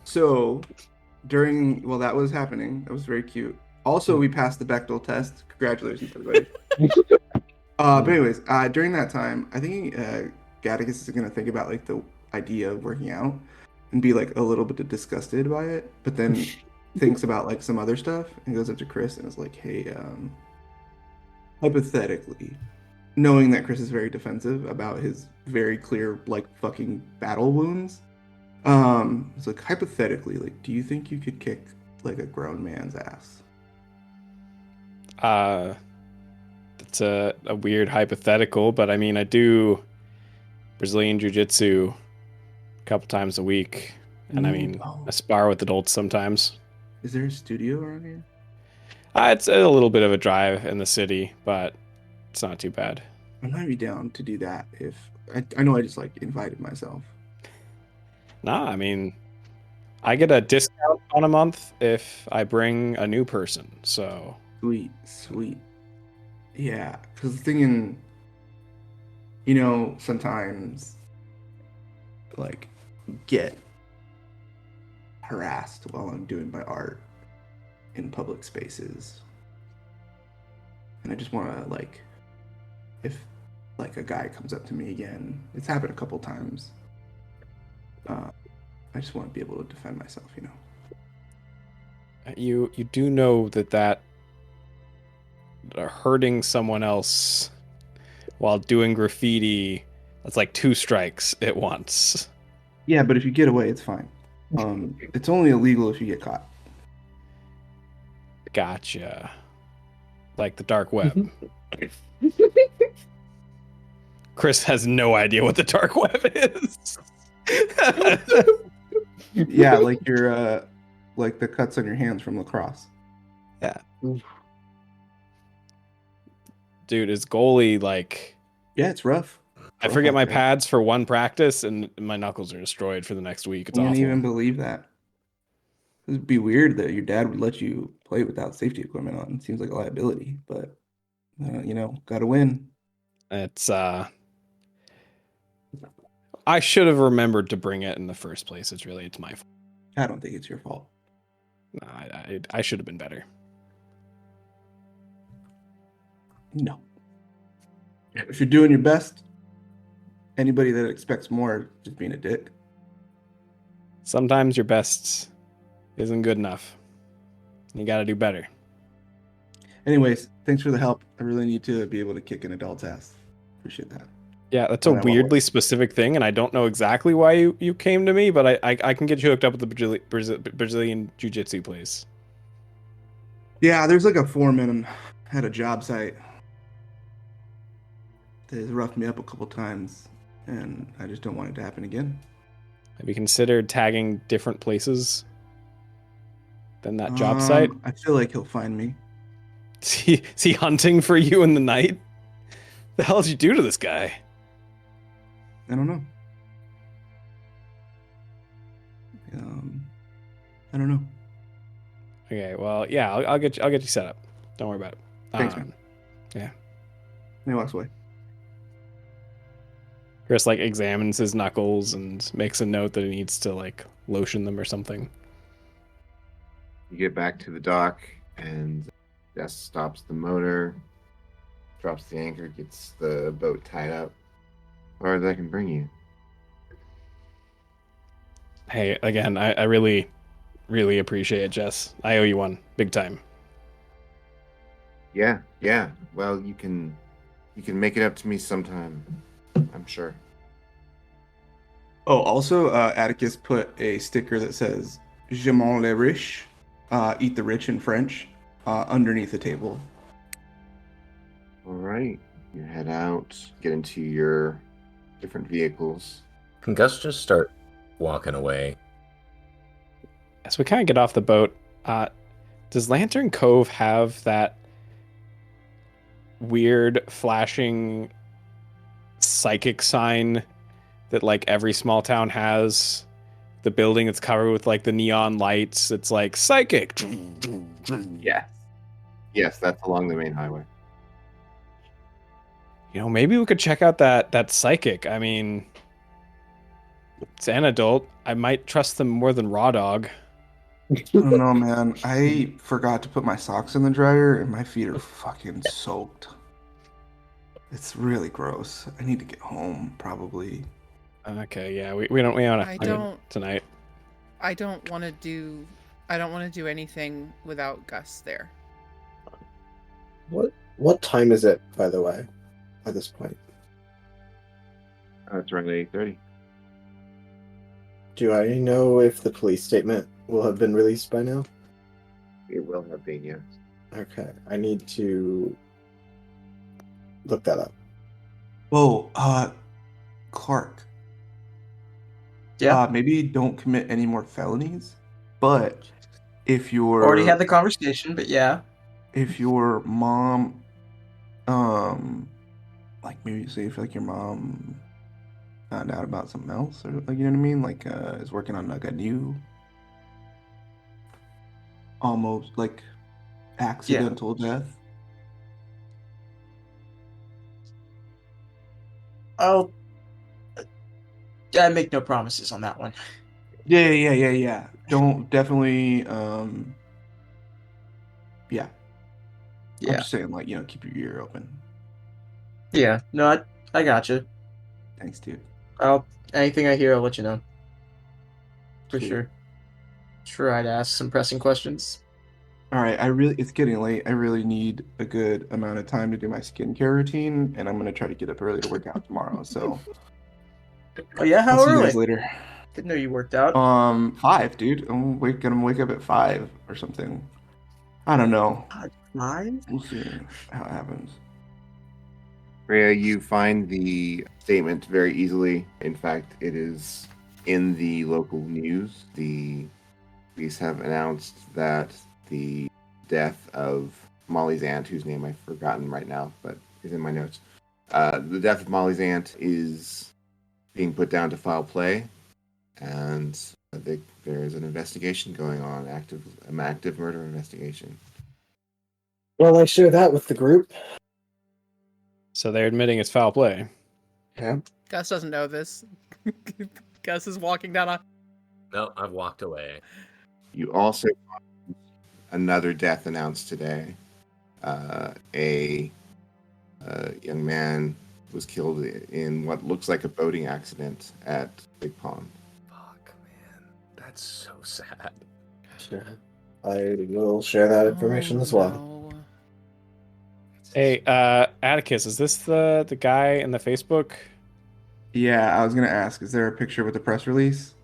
So, while that was happening, that was very cute. Also, we passed the Bechdel test. Congratulations, everybody. But anyways, during that time, I think Gattagus is going to think about like the idea of working out and be like a little bit disgusted by it, but then thinks about like some other stuff and goes up to Chris and is like, hey, hypothetically, knowing that Chris is very defensive about his very clear like fucking battle wounds, it's like, hypothetically, like, do you think you could kick like a grown man's ass? It's a weird hypothetical, but I mean, I do Brazilian Jiu-Jitsu a couple times a week, and I mean, I spar with adults sometimes. Is there a studio around here? It's a little bit of a drive in the city, but it's not too bad. I might be down to do that if I know I just like invited myself. Nah, I mean, I get a discount on a month if I bring a new person. So Sweet, sweet. Yeah, because thinking, you know, sometimes like get harassed while I'm doing my art in public spaces, and I just want to like, if like a guy comes up to me again, it's happened a couple times. I just want to be able to defend myself, you know. you do know that hurting someone else while doing graffiti, that's like 2 strikes at once. Yeah, but if you get away, it's fine. It's only illegal if you get caught. Gotcha. Like the dark web. Chris has no idea what the dark web is. Yeah, like your like the cuts on your hands from lacrosse. Yeah. Dude, is goalie like... Yeah, it's rough. I forget my pads for one practice and my knuckles are destroyed for the next week. It's Can't awful. even believe that. It'd be weird that your dad would let you play without safety equipment on. It seems like a liability, but you know, gotta win. It's I should have remembered to bring it in the first place. It's my fault. I don't think it's your fault. No, I should have been better. No. If you're doing your best, anybody that expects more is just being a dick. Sometimes your best isn't good enough. You got to do better. Anyways, thanks for the help. I really need to be able to kick an adult's ass. Appreciate that. Yeah, that's a weirdly specific thing, and I don't know exactly why you came to me, but I can get you hooked up with the Brazilian Jiu-Jitsu place. Yeah, there's like a foreman at a job site that has roughed me up a couple times, and I just don't want it to happen again. Have you considered tagging different places than that job site? I feel like he'll find me. Is he hunting for you in the night? The hell did you do to this guy? I don't know. I don't know. Okay, well, yeah, I'll get you set up. Don't worry about it. Thanks, man. Yeah. He walks away. Chris like examines his knuckles and makes a note that he needs to like lotion them or something. You get back to the dock, and Jess stops the motor, drops the anchor, gets the boat tied up. Or that can bring you. Hey, again, I really, really appreciate it, Jess. I owe you one, big time. Yeah. Well, you can make it up to me sometime, I'm sure. Oh, also, Atticus put a sticker that says "Je mange les riches," eat the rich in French, underneath the table. All right. You head out, get into your different vehicles. Can Gus just start walking away? As we kind of get off the boat, does Lantern Cove have that weird flashing psychic sign that like every small town has? The building that's covered with like the neon lights. It's like psychic. Yes, that's along the main highway. You know, maybe we could check out that psychic. I mean, it's an adult. I might trust them more than Raw Dog. I don't know, man. I forgot to put my socks in the dryer, and my feet are fucking soaked. It's really gross. I need to get home, probably. Okay, yeah, we don't have I to don't tonight. I don't want to do anything without Gus there. What time is it, by the way, at this point? It's around 8:30. Do I know if the police statement will have been released by now? It will have been, yes. Okay, I need to look that up. Whoa, Clark. Yeah. Maybe don't commit any more felonies, but if you're Already had the conversation, but yeah. if your mom, like maybe say if like your mom found out about something else, or like, you know what I mean? Like, is working on like a new, almost like accidental death. I'll I make no promises on that one. Yeah. Don't definitely. Yeah. I'm Yeah. just saying, like, keep your ear open. Yeah. No, I got you. Thanks, dude. Anything I hear, I'll let you know. For Sweet. sure. Try to ask some pressing questions. All right, it's getting late. I really need a good amount of time to do my skincare routine, and I'm gonna try to get up early to work out tomorrow. So Oh yeah, how I'll see you early? guys later. Didn't know you worked out. 5, dude. Gonna wake up at 5 or something. I don't know. God, 5? We'll see how it happens. Rhea, you find the statement very easily. In fact, it is in the local news. The police have announced that the death of Molly's aunt, whose name I've forgotten right now, but is in my notes. The death of Molly's aunt is being put down to foul play, and there is an investigation going on, an active murder investigation. Well, I share that with the group. So they're admitting it's foul play. Yeah. Gus doesn't know this. Gus is walking down a. No, I've walked away. You also find another death announced today. A young man was killed in what looks like a boating accident at Big Pond. Fuck, man. That's so sad. Sure. I will share that information as well. No. Hey, Atticus, is this the guy in the Facebook? Yeah, I was gonna ask, is there a picture with the press release?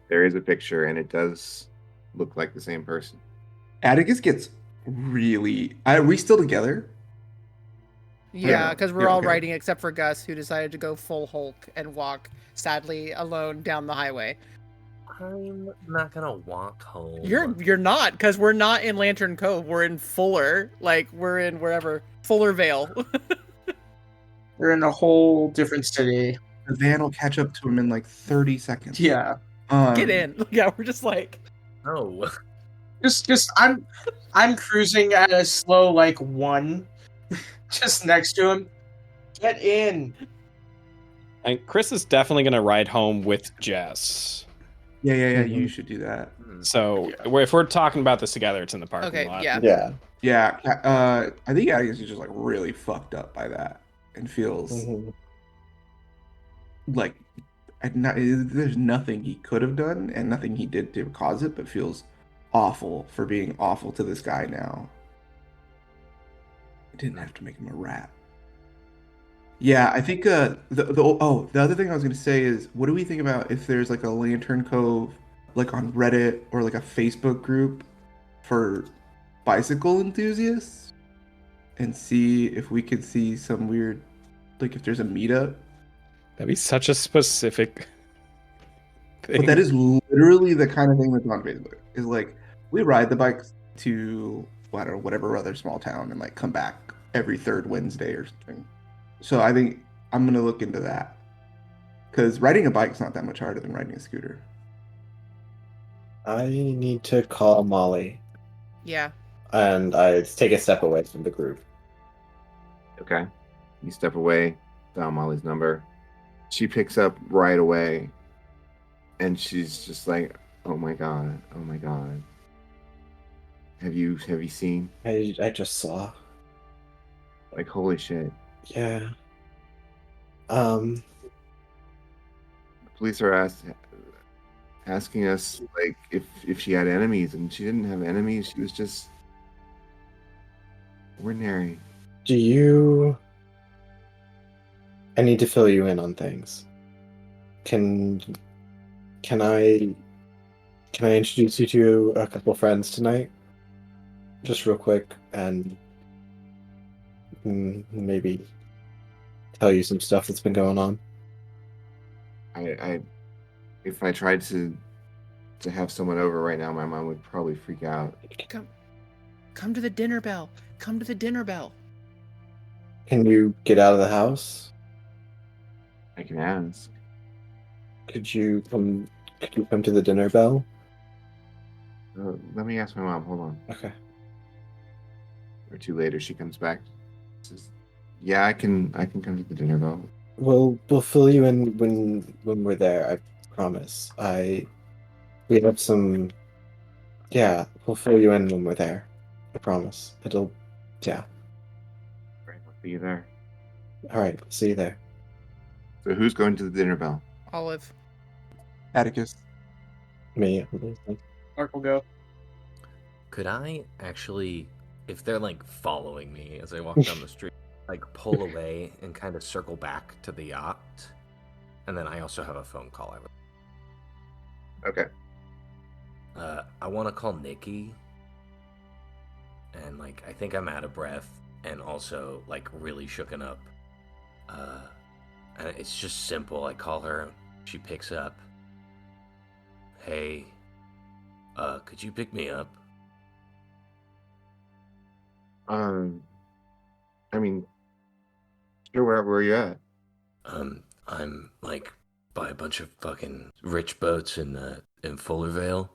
There is a picture, and it does look like the same person. Atticus gets really. Are we still together? Yeah, because we're Yeah, all okay. riding except for Gus, who decided to go full Hulk and walk, sadly, alone down the highway. I'm not gonna walk home. You're not, because we're not in Lantern Cove. We're in Fuller. Like, we're in wherever. Fullervale. We're in a whole different city. The van will catch up to him in like 30 seconds. Yeah. Get in. Yeah, we're just like. No. Just I'm cruising at a slow like 1 just next to him. Get in. And Chris is definitely gonna ride home with Jess. Yeah. Mhm. You should do that. So if we're talking about this together, it's in the parking Okay, lot. yeah. Yeah. Yeah. I think Atticus is just like really fucked up by that and feels Mhm. like there's nothing he could have done and nothing he did to cause it, but feels awful for being awful to this guy now. I didn't have to make him a rat. Yeah, I think the other thing I was gonna say is, what do we think about if there's like a Lantern Cove, like on Reddit or like a Facebook group for bicycle enthusiasts, and see if we could see some weird, like if there's a meetup. That'd be such a specific thing. But that is literally the kind of thing that's on Facebook. Is like we ride the bikes to, I don't know, whatever other small town and like come back every third Wednesday or something. So I think I'm gonna look into that, because riding a bike's not that much harder than riding a scooter. I need to call Molly, Yeah. and I take a step away from the group. Okay. You step away, dial Molly's number. She picks up right away, and she's just like, "Oh my god! Oh my god! Have you seen? I just saw. Like, holy shit! Yeah. The police are asking us like if she had enemies, and she didn't have enemies. She was just ordinary." Do you... I need to fill you in on things. Can I introduce you to a couple friends tonight? Just real quick, and maybe tell you some stuff that's been going on. If I tried to have someone over right now, my mom would probably freak out. Come to the dinner bell. Come to the dinner bell. Can you get out of the house? I can ask. Could you come to the dinner bell? Let me ask my mom. Hold on. Okay. Or two later, she comes back. Says, "Yeah, I can come to the dinner bell." We'll fill you in when we're there, I promise. We have some. Yeah, we'll fill you in when we're there. I promise. Yeah. Right, I'll see you there. Alright, see you there. So who's going to the dinner bell? Olive. Atticus. Me. Mark will go. Could I actually, if they're like following me as I walk down the street, like pull away and kind of circle back to the yacht? And then I also have a phone call. Okay. I want to call Nikki. And like, I think I'm out of breath and also like really shooken up. And it's just simple. I call her, she picks up. Hey, could you pick me up? I mean, sure. Where are you at? I'm like by a bunch of fucking rich boats in Fullervale.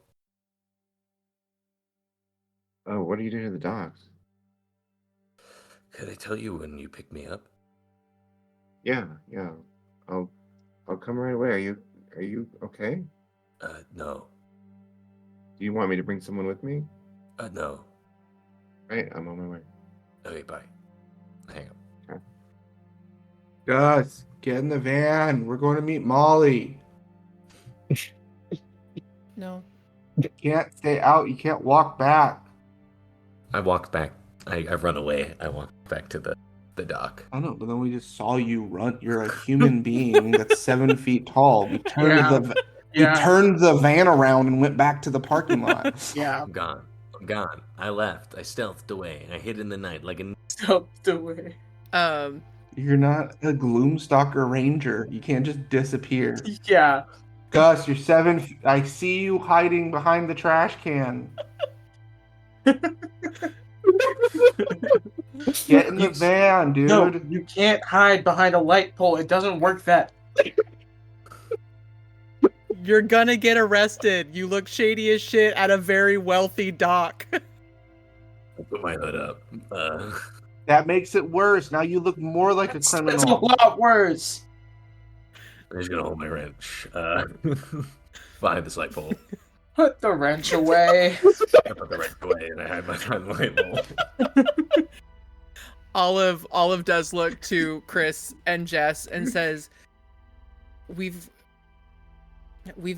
Oh, what do you do to the dogs? Could I tell you when you pick me up? Yeah. I'll come right away. Are you okay? No. Do you want me to bring someone with me? No. Right, I'm on my way. Okay, bye. Hang up. Okay. Gus, get in the van. We're going to meet Molly. No. You can't stay out. You can't walk back. I walked back. I run away. I walk back to the dock. I know, but then we just saw you run. You're a human being that's 7 feet tall. We turned the van around and went back to the parking lot. Yeah. I'm gone. I left. I stealthed away. I hid in the night like a... Stealthed away. You're not a Gloomstalker Ranger. You can't just disappear. Yeah. Gus, you're 7. I see you hiding behind the trash can. Get in the van, dude. No, you can't hide behind a light pole. It doesn't work that. You're gonna get arrested. You look shady as shit at a very wealthy dock. I put my hood up. That makes it worse. Now you look more like a criminal. It's a lot worse. I'm just gonna hold my wrench behind this light pole. Put the wrench away. I put the wrench away and I hide behind the light pole. Olive does look to Chris and Jess and says, "We've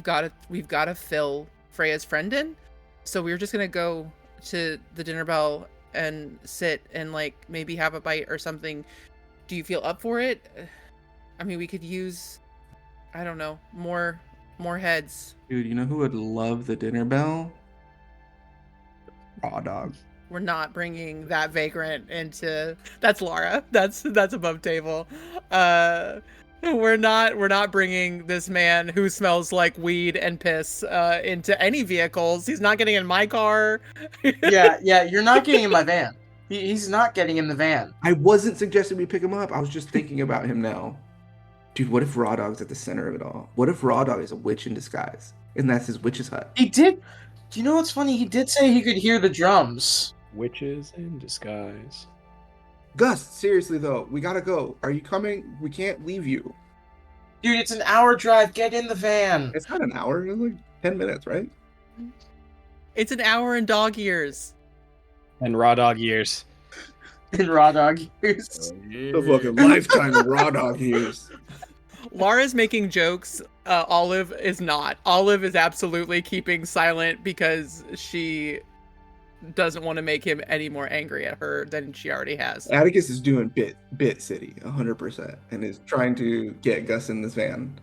got to fill Freya's friend in, so we were just gonna go to the dinner bell and sit and like maybe have a bite or something. Do you feel up for it? I mean, we could use, I don't know, more heads." Dude, you know who would love the dinner bell? Raw dog. We're not bringing that vagrant into. That's Laura. That's above table. We're not bringing this man who smells like weed and piss into any vehicles. He's not getting in my car. Yeah, you're not getting in my van. He's not getting in the van. I wasn't suggesting we pick him up. I was just thinking about him now. Dude, what if Raw Dog's at the center of it all? What if Raw Dog is a witch in disguise? And that's his witch's hut? He did. Do you know what's funny? He did say he could hear the drums. Witches in disguise. Gus, seriously though, we gotta go. Are you coming? We can't leave you. Dude, it's an hour drive. Get in the van. It's not an hour. It's like 10 minutes, right? It's an hour in dog years. And raw dog years. In Raw Dog years. The fucking lifetime of Raw Dog years. Laura's making jokes. Olive is not. Olive is absolutely keeping silent because she doesn't want to make him any more angry at her than she already has. Atticus is doing bit city 100% and is trying to get Gus in this van,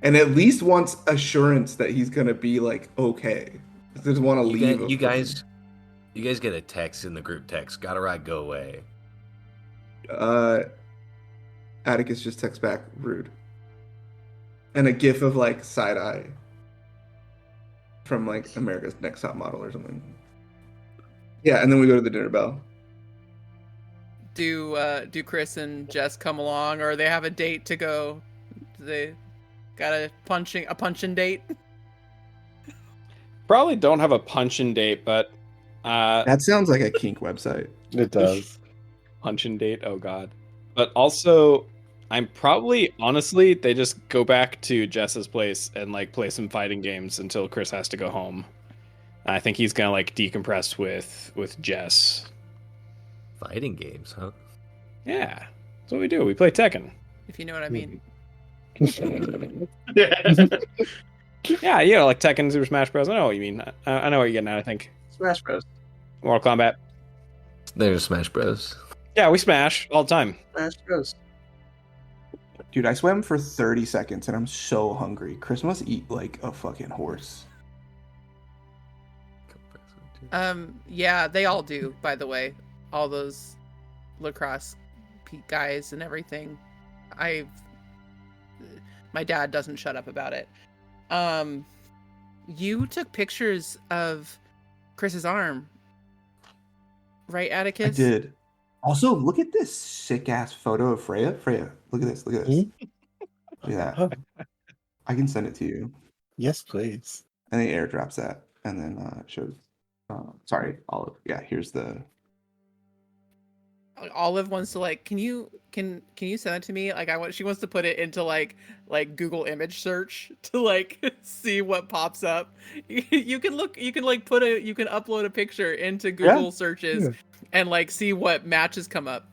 and at least wants assurance that he's gonna be like okay. He doesn't want to leave. You guys get a text in the group text. Gotta ride, go away. Atticus just texts back rude, and a gif of like side eye from like America's Next Top Model or something. Yeah, and then we go to the dinner bell. Do Chris and Jess come along, or they have a date to go They got a punching date. Probably don't have a punch-in date, but That sounds like a kink website. It does. punch-in date. Oh God. But also, I'm probably honestly they just go back to Jess's place and like play some fighting games until Chris has to go home. I think he's gonna like decompress with Jess. Fighting games, huh? Yeah, that's what we do. We play Tekken. If you know what I mean. Yeah, you know, like Tekken, Super Smash Bros. I know what you mean. I know what you're getting at. I think Smash Bros. Mortal Kombat. There's Smash Bros. Yeah, we smash all the time. Smash Bros. Dude, I swam for 30 seconds and I'm so hungry. Chris must eat like a fucking horse. Yeah, they all do, by the way. All those lacrosse guys and everything. My dad doesn't shut up about it. You took pictures of Chris's arm, right, Atticus? I did. Also, look at this sick ass photo of Freya. Freya, look at this. Look at this. Look at that. I can send it to you. Yes, please. And then airdrops that, and then shows. Sorry, Olive. Yeah, here's the. Olive wants to like, can you send it to me? Like, she wants to put it into like Google image search to like see what pops up. You can upload a picture into Google searches and like see what matches come up.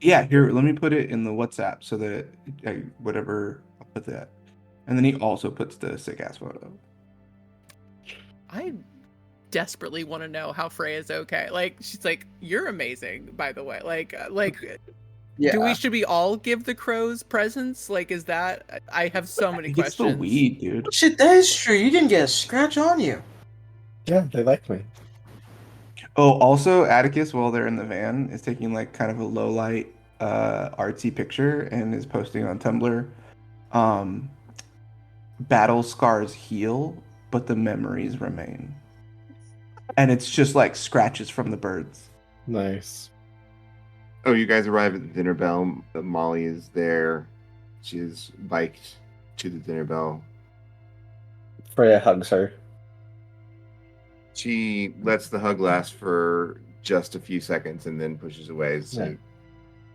Yeah, here, let me put it in the WhatsApp so that whatever, I'll put that. And then he also puts the sick ass photo. I desperately want to know how Freya's okay. Like, she's like, you're amazing, by the way. Yeah. Should we all give the crows presents? Like, is that? I have so many It's questions. the weed, dude. Shit, that is true. You didn't get a scratch on you. Yeah, they like me. Oh, also, Atticus, while they're in the van, is taking like kind of a low light, artsy picture and is posting on Tumblr. Battle scars heal, but the memories remain. And it's just like scratches from the birds. Nice. Oh, you guys arrive at the dinner bell. Molly is there. She's biked to the dinner bell. Freya hugs her. She lets the hug last for just a few seconds and then pushes away. So,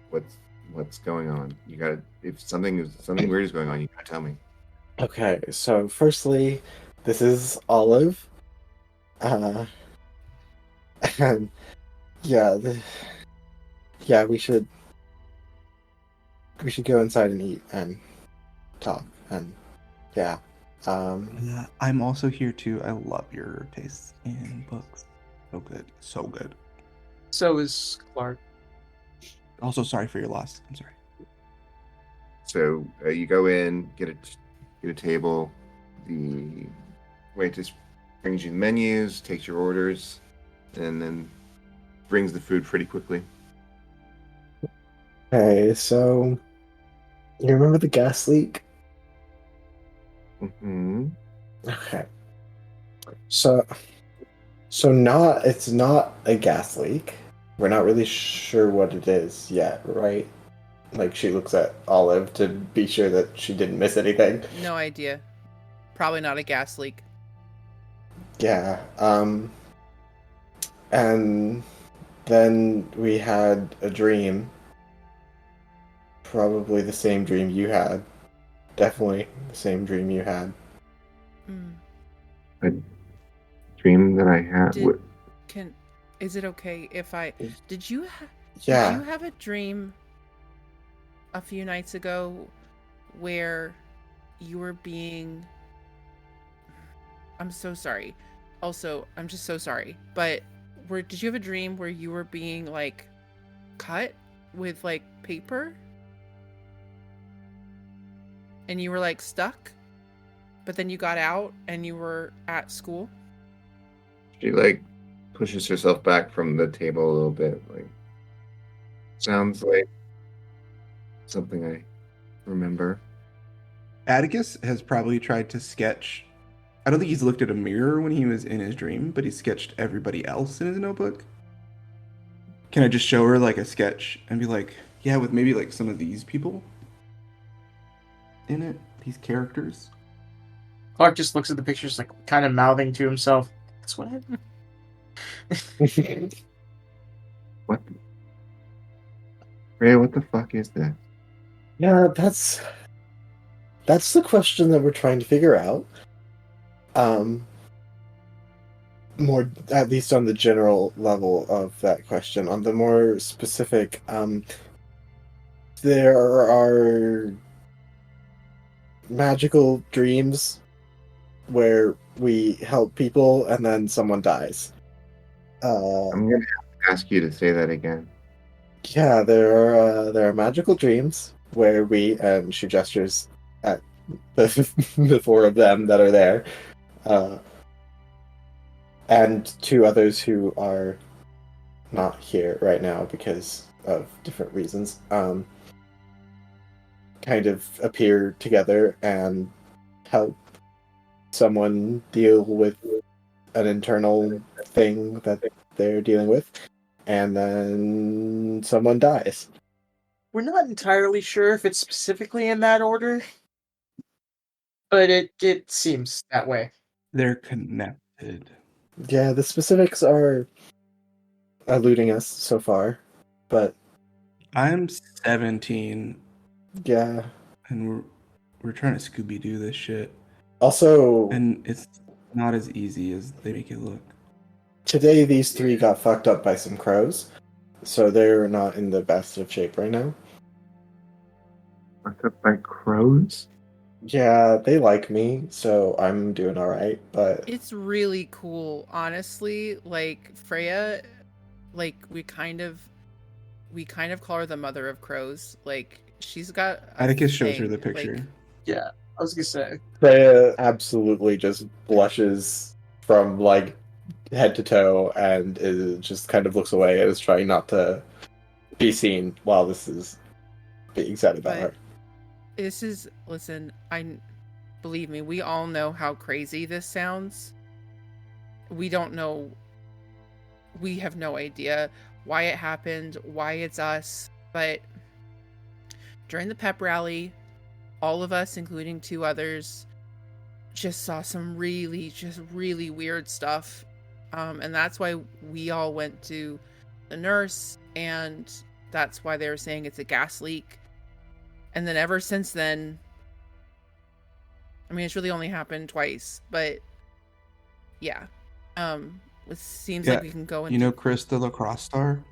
what's going on? You gotta, if something weird is going on, you gotta tell me. Okay, so firstly, this is Olive. And yeah, we should go inside and eat and talk and yeah. I'm also here too. I love your tastes in books. So good. So good. So is Clark. Also, sorry for your loss. I'm sorry. So you go in, get a table. The waitress brings you the menus, takes your orders, and then brings the food pretty quickly. Okay, so you remember the gas leak? Mm-hmm. Okay. So it's not a gas leak. We're not really sure what it is yet, right? Like she looks at Olive to be sure that she didn't miss anything. No idea. Probably not a gas leak. Yeah. And then we had a dream. Probably the same dream you had. Definitely the same dream you had. A dream that I had. Is it okay if I? Did you Yeah. Did you have a dream a few nights ago where you were being? I'm so sorry. Also, I'm just so sorry. But did you have a dream where you were being like cut with like paper? And you were like stuck? But then you got out and you were at school? She like pushes herself back from the table a little bit. Like, sounds like something I remember. Atticus has probably tried to sketch. I don't think he's looked at a mirror when he was in his dream, but he sketched everybody else in his notebook. Can I just show her like a sketch and be like, yeah, with maybe like some of these people? in it, these characters. Clark just looks at the pictures, like kind of mouthing to himself. That's what happened. What? Ray, what the fuck is that? Yeah, that's the question that we're trying to figure out. More, at least on the general level of that question. On the more specific, there are magical dreams where we help people and then someone dies. I'm gonna have to ask you to say that again. Yeah, there are magical dreams where we, and she gestures at the four of them that are there, and two others who are not here right now because of different reasons, kind of appear together and help someone deal with an internal thing that they're dealing with, and then someone dies. We're not entirely sure if it's specifically in that order, but it seems that way. They're connected. Yeah, the specifics are eluding us so far, but I'm 17, yeah. and we're trying to Scooby-Doo this shit, Also, and it's not as easy as they make it look. today these three got fucked up by some crows, so they're not in the best of shape right now. Fucked up by crows? Yeah, they like me, so I'm doing alright, but It's really cool, honestly. Like Freya, like we kind of call her the mother of crows. Like she's got a Atticus shows her thing, the picture. like, Yeah, I was gonna say. Freya absolutely just blushes from like head to toe and is just kind of looks away and is trying not to be seen while this is being said about But- her. this is, listen, believe me, we all know how crazy this sounds. We don't know, we have no idea why it happened, why it's us, but during the pep rally, all of us, including two others, just saw some really weird stuff. And that's why we all went to the nurse, and that's why they were saying it's a gas leak. And then ever since then, I mean, it's really only happened twice, but yeah. It seems like we can go into... You know Chris, the lacrosse star?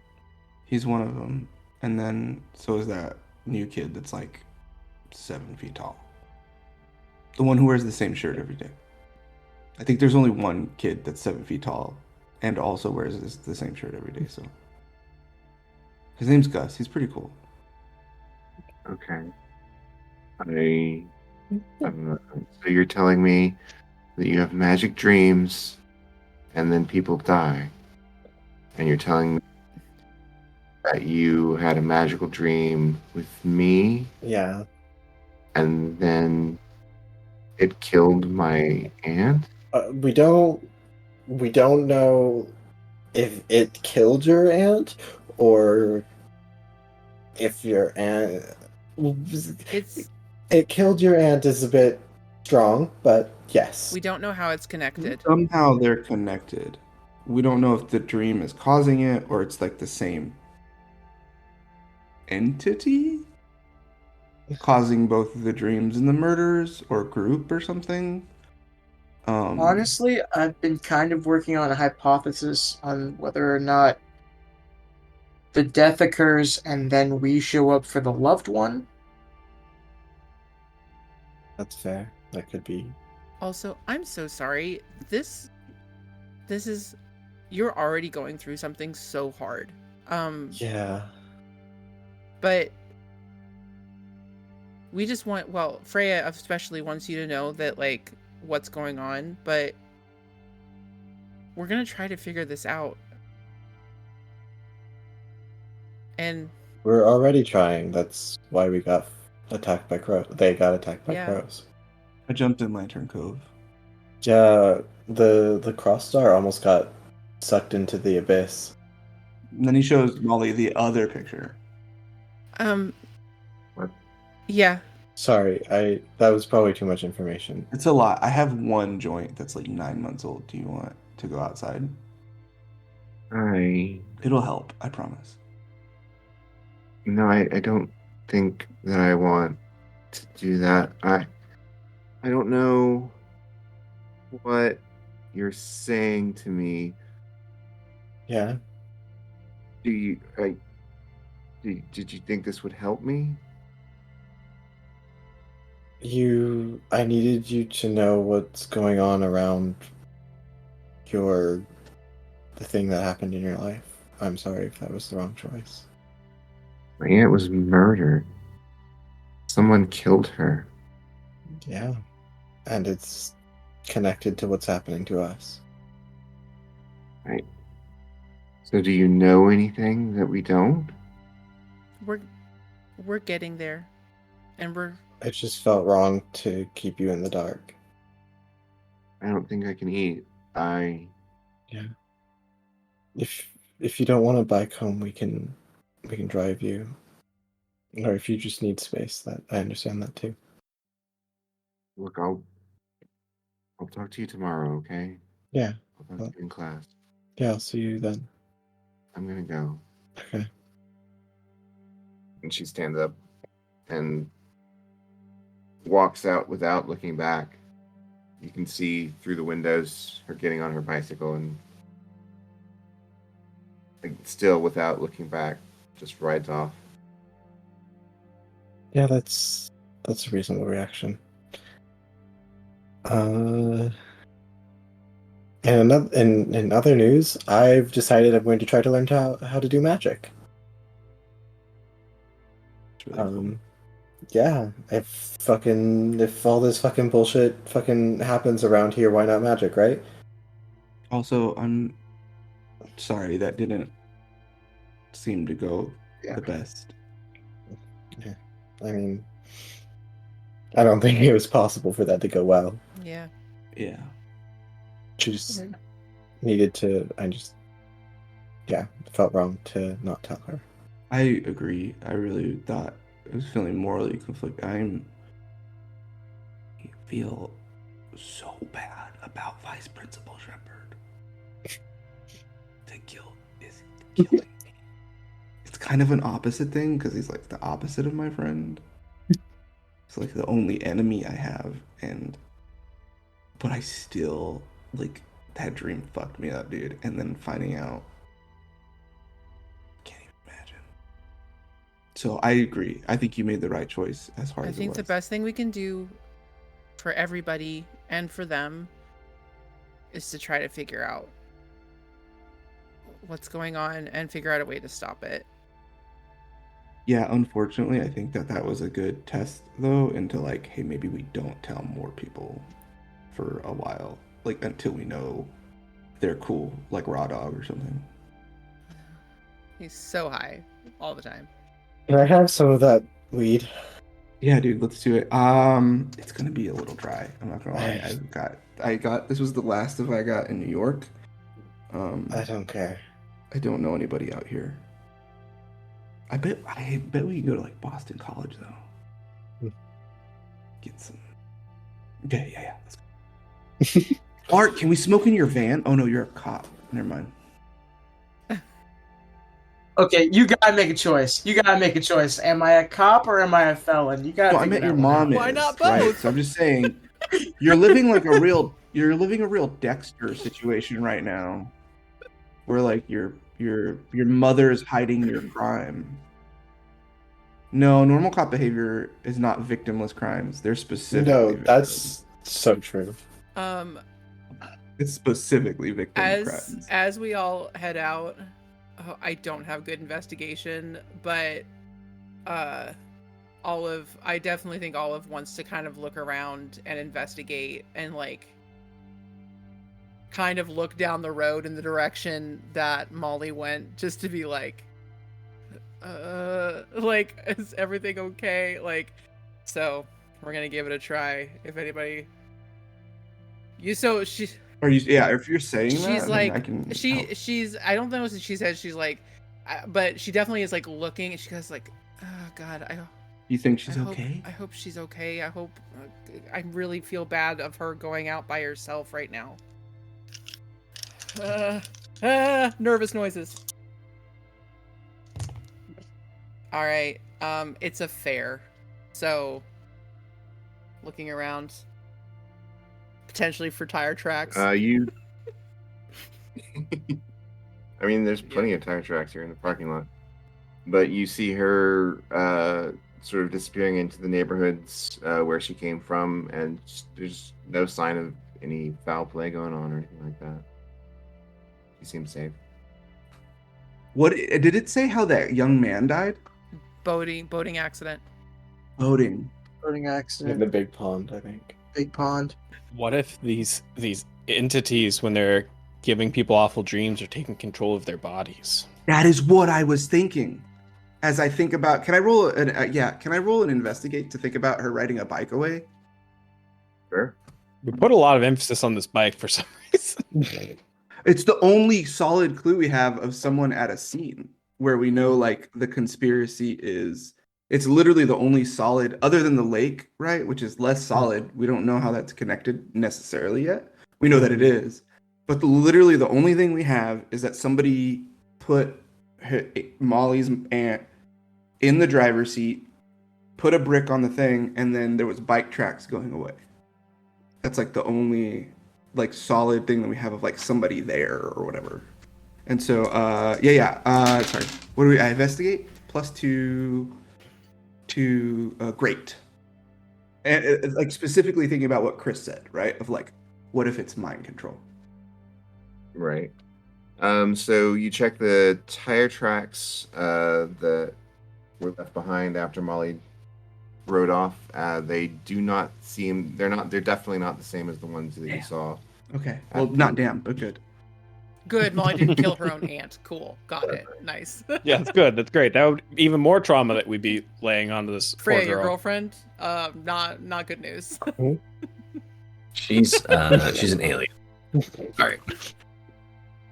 He's one of them. And then so is that new kid that's like 7 feet tall. The one who wears the same shirt every day. I think there's only one kid that's 7 feet tall and also wears the same shirt every day. So his name's Gus. He's pretty cool. Okay. I don't know. So you're telling me that you have magic dreams and then people die. And you're telling me that you had a magical dream with me Yeah. and then it killed my aunt? We don't know if it killed your aunt or if your aunt it killed your aunt is a bit strong, but yes. We don't know how it's connected. Somehow they're connected. We don't know if the dream is causing it or it's like the same entity causing both of the dreams and the murders, or group or something. Honestly, I've been kind of working on a hypothesis on whether or not the death occurs and then we show up for the loved one. That's fair. That could be. Also, I'm so sorry. This is, you're already going through something so hard. Yeah. But we just want, well, Freya especially wants you to know that, like, what's going on, but we're gonna try to figure this out. And We're already trying. That's why we got attacked by crows. They got attacked by Yeah. crows. I jumped in Lantern Cove. Yeah, the cross star almost got sucked into the abyss. And then he shows Molly the other picture. What? yeah. Sorry, that was probably too much information. It's a lot. I have one joint that's like 9 months old. Do you want to go outside? It'll help, I promise. No, I don't think that I want to do that. I don't know what you're saying to me. Yeah. Do you did you think this would help me? I needed you to know what's going on around the thing that happened in your life. I'm sorry if that was the wrong choice. My aunt was murdered. Someone killed her. Yeah. And it's connected to what's happening to us. Right. So do you know anything that we don't? We're getting there, and It just felt wrong to keep you in the dark. I don't think I can eat. Yeah. If you don't want to bike home, we can drive you. Or if you just need space, that I understand that too. Look, I'll talk to you tomorrow, okay? Yeah. I'll talk to you in class. Yeah, I'll see you then. I'm gonna go. Okay. And she stands up and walks out without looking back. You can see through the windows her getting on her bicycle and still without looking back, just rides off. Yeah, that's a reasonable reaction. And in other news, I've decided I'm going to try to learn how to do magic. It's really cool. Yeah, if all this fucking bullshit fucking happens around here, why not magic, right? Also, I'm sorry that didn't seem to go the best. Yeah, I mean, I don't think it was possible for that to go well. yeah. Yeah. She just needed to. It felt wrong to not tell her. I agree. I really thought I was feeling morally conflicted. I feel so bad about Vice Principal Shepard. The guilt is killing me. It's kind of an opposite thing because he's like the opposite of my friend. It's like the only enemy I have, but I still like that dream fucked me up, dude. And then finding out, can't even imagine. So I agree. I think you made the right choice as far I as think the best thing we can do for everybody and for them is to try to figure out what's going on and figure out a way to stop it. Yeah, unfortunately, I think that was a good test though into like, hey, maybe we don't tell more people for a while, like until we know they're cool, like Raw Dog or something. He's so high all the time. Can I have some of that weed? Yeah, dude, let's do it. It's gonna be a little dry. I'm not gonna lie. I got this was the last of I got in New York. I don't care. I don't know anybody out here. I bet we can go to like Boston College though. Get some. Okay, yeah. Let's go. Art, can we smoke in your van? Oh no, you're a cop. Never mind. Okay, you gotta make a choice. Am I a cop or am I a felon? You gotta. No, I meant your mom is. Why not right? both? So I'm just saying, you're living a real Dexter situation right now, where like your mother's hiding your crime. No, normal cop behavior is not victimless crimes. They're specific. No, that's so true. It's specifically victim crimes. As we all head out, I don't have good investigation, but I definitely think Olive wants to kind of look around and investigate and like kind of look down the road in the direction that Molly went, just to be like, is everything okay? Like, so we're gonna give it a try. If anybody, Are you? Yeah, if you're saying that, she's like, I can. she's. I don't know what she says. She's like, but she definitely is like looking. And she goes like, oh God, You think she's okay? I hope she's okay. I hope. I really feel bad of her going out by herself right now. Nervous noises. All right. It's a fair. So, looking around, potentially for tire tracks. You. I mean, there's plenty of tire tracks here in the parking lot, but you see her sort of disappearing into the neighborhoods where she came from, and there's no sign of any foul play going on or anything like that. She seems safe. What did it say? How that young man died? Boating accident. Boating. Boating In accident. the big pond, I think. Big pond. What if these entities, when they're giving people awful dreams, are taking control of their bodies? That is what I was thinking. As I think about, can I roll an investigate to think about her riding a bike away? Sure. We put a lot of emphasis on this bike for some reason. It's the only solid clue we have of someone at a scene where we know like the conspiracy is. It's literally the only solid, other than the lake, right? Which is less solid. We don't know how that's connected necessarily yet. We know that it is. But literally the only thing we have is that somebody put Molly's aunt in the driver's seat, put a brick on the thing, and then there was bike tracks going away. That's like the only like solid thing that we have of like somebody there or whatever. And so sorry. What do I investigate? +2 to great. And like specifically thinking about what Chris said, right? Of like, what if it's mind control? Right. So you check the tire tracks that were left behind after Molly rode off. They do not seem. They're definitely not the same as the ones that you saw. Okay. Well, not damn, but good. Good. Molly didn't kill her own aunt. Cool. Got it. Nice. Yeah, that's good. That's great. That would even more trauma that we'd be laying onto this poor Freya, your girl. girlfriend. Not good news. She's an alien. All right.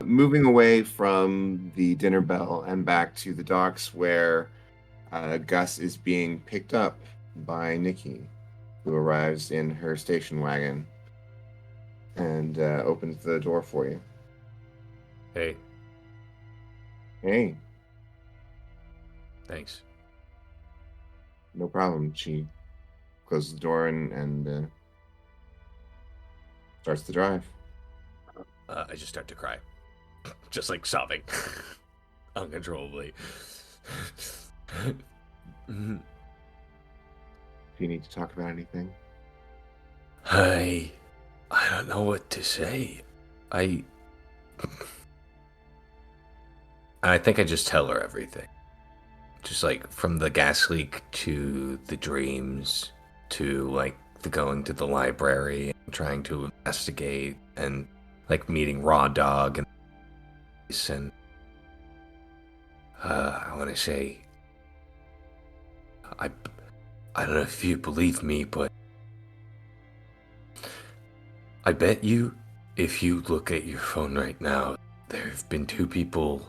Moving away from the dinner bell and back to the docks where Gus is being picked up by Nikki, who arrives in her station wagon and opens the door for you. Hey, Hey, thanks. no problem. She closes the door and starts to drive. I just start to cry, just like sobbing uncontrollably. Do you need to talk about anything? I don't know what to say. I think I just tell her everything. Just like from the gas leak to the dreams to like the going to the library and trying to investigate and like meeting Raw Dog and I want to say I don't know if you believe me, but I bet you if you look at your phone right now, there have been 2 people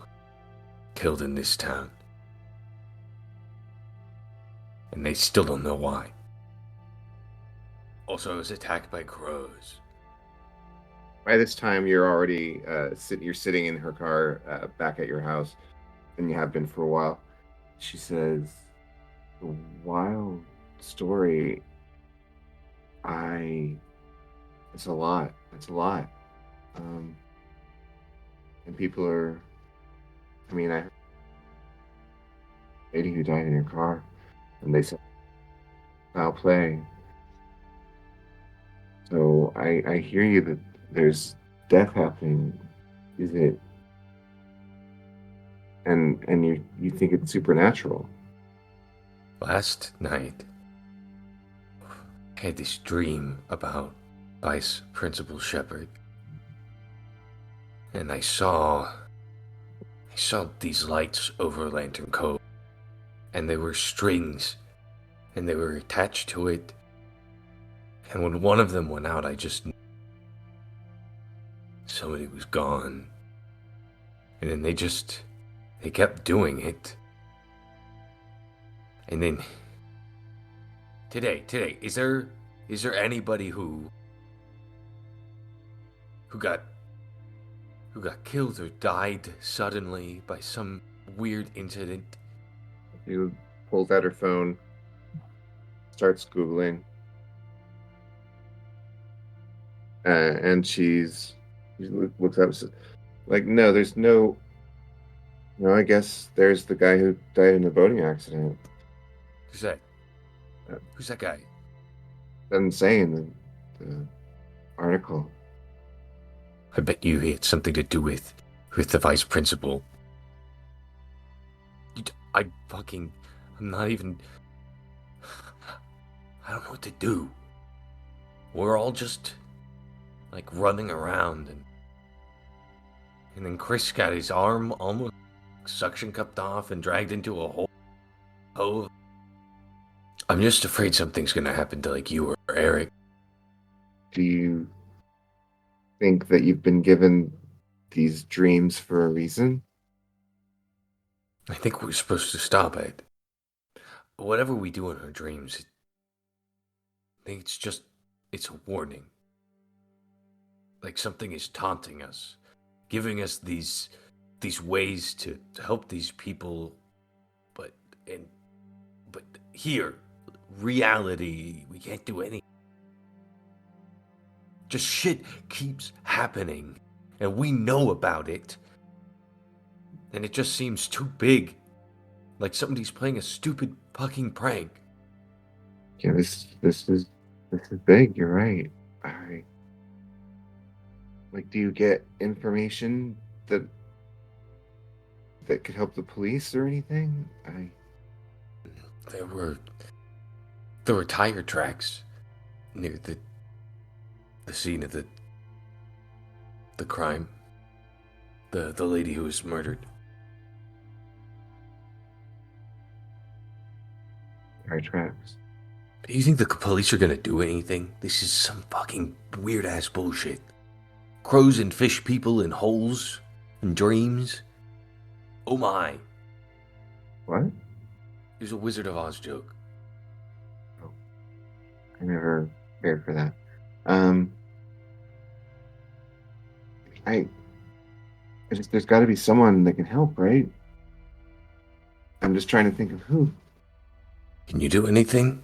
killed in this town. And they still don't know why. Also, I was attacked by crows. By this time, you're already you're sitting in her car back at your house, and you have been for a while. She says, "The wild story. It's a lot. It's a lot. And people are. I mean, I heard a lady who died in your car, and they said foul play. So I hear you that there's death happening. Is it? And you think it's supernatural? Last night, I had this dream about Vice Principal Shepard. And I saw these lights over Lantern Cove. And they were strings. And they were attached to it. And when one of them went out, I just knew somebody was gone. And then they kept doing it. And then today, is there anybody who got killed or died suddenly by some weird incident? She pulls out her phone, starts Googling, and she looks up, like, no, there's no. No, I guess there's the guy who died in the boating accident. Who's that? Who's that guy? Doesn't say in the article. I bet you he had something to do with the vice principal. I'm not even. I don't know what to do. We're all just like running around, and then Chris got his arm almost suction cupped off and dragged into a hole. Oh, I'm just afraid something's gonna happen to like you or Eric. Do you think that you've been given these dreams for a reason? I think we're supposed to stop it. Whatever we do in our dreams, I think it's a warning. Like something is taunting us, giving us these ways to help these people, but here, reality, we can't do anything. Just shit keeps happening, and we know about it, and it just seems too big, like somebody's playing a stupid fucking prank. Yeah, this is big. You're right. Like, do you get information that could help the police or anything? There were tire tracks near the scene of the crime. The lady who was murdered. Tire tracks. Do you think the police are gonna do anything? This is some fucking weird ass bullshit. Crows and fish people in holes and dreams. Oh my. What? There's a Wizard of Oz joke. Oh, I never cared for that. There's got to be someone that can help, right? I'm just trying to think of who. Can you do anything?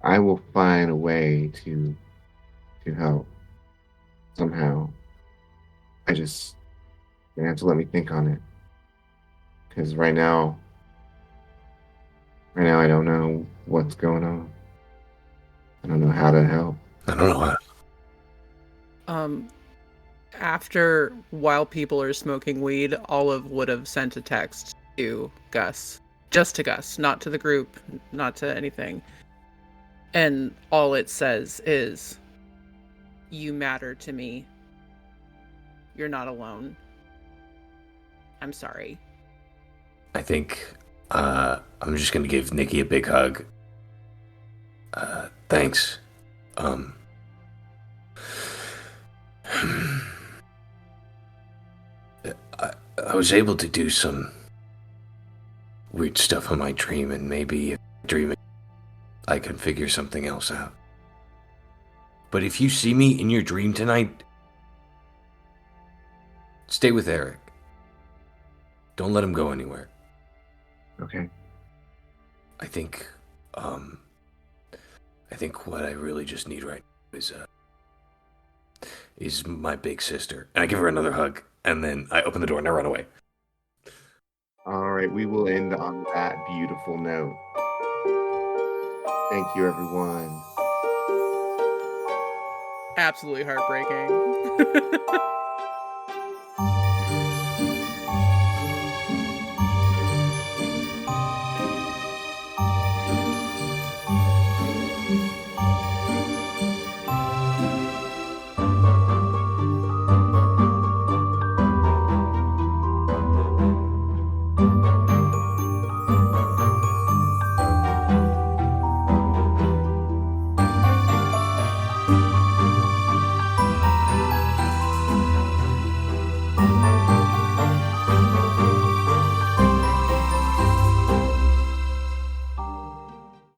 I will find a way to help somehow. You have to let me think on it, because right now I don't know what's going on. I don't know how to help. I don't know how. After, while people are smoking weed, Olive would have sent a text to Gus. Just to Gus, not to the group, not to anything. And all it says is, "You matter to me. You're not alone. I'm sorry." I think I'm just gonna give Nikki a big hug. Thanks. I was able to do some weird stuff in my dream, and maybe if I dream it, I can figure something else out. But if you see me in your dream tonight, stay with Eric. Don't let him go anywhere. Okay. I think what I really just need right now is my big sister. And I give her another hug, and then I open the door and I run away. All right, we will end on that beautiful note. Thank you, everyone. Absolutely heartbreaking.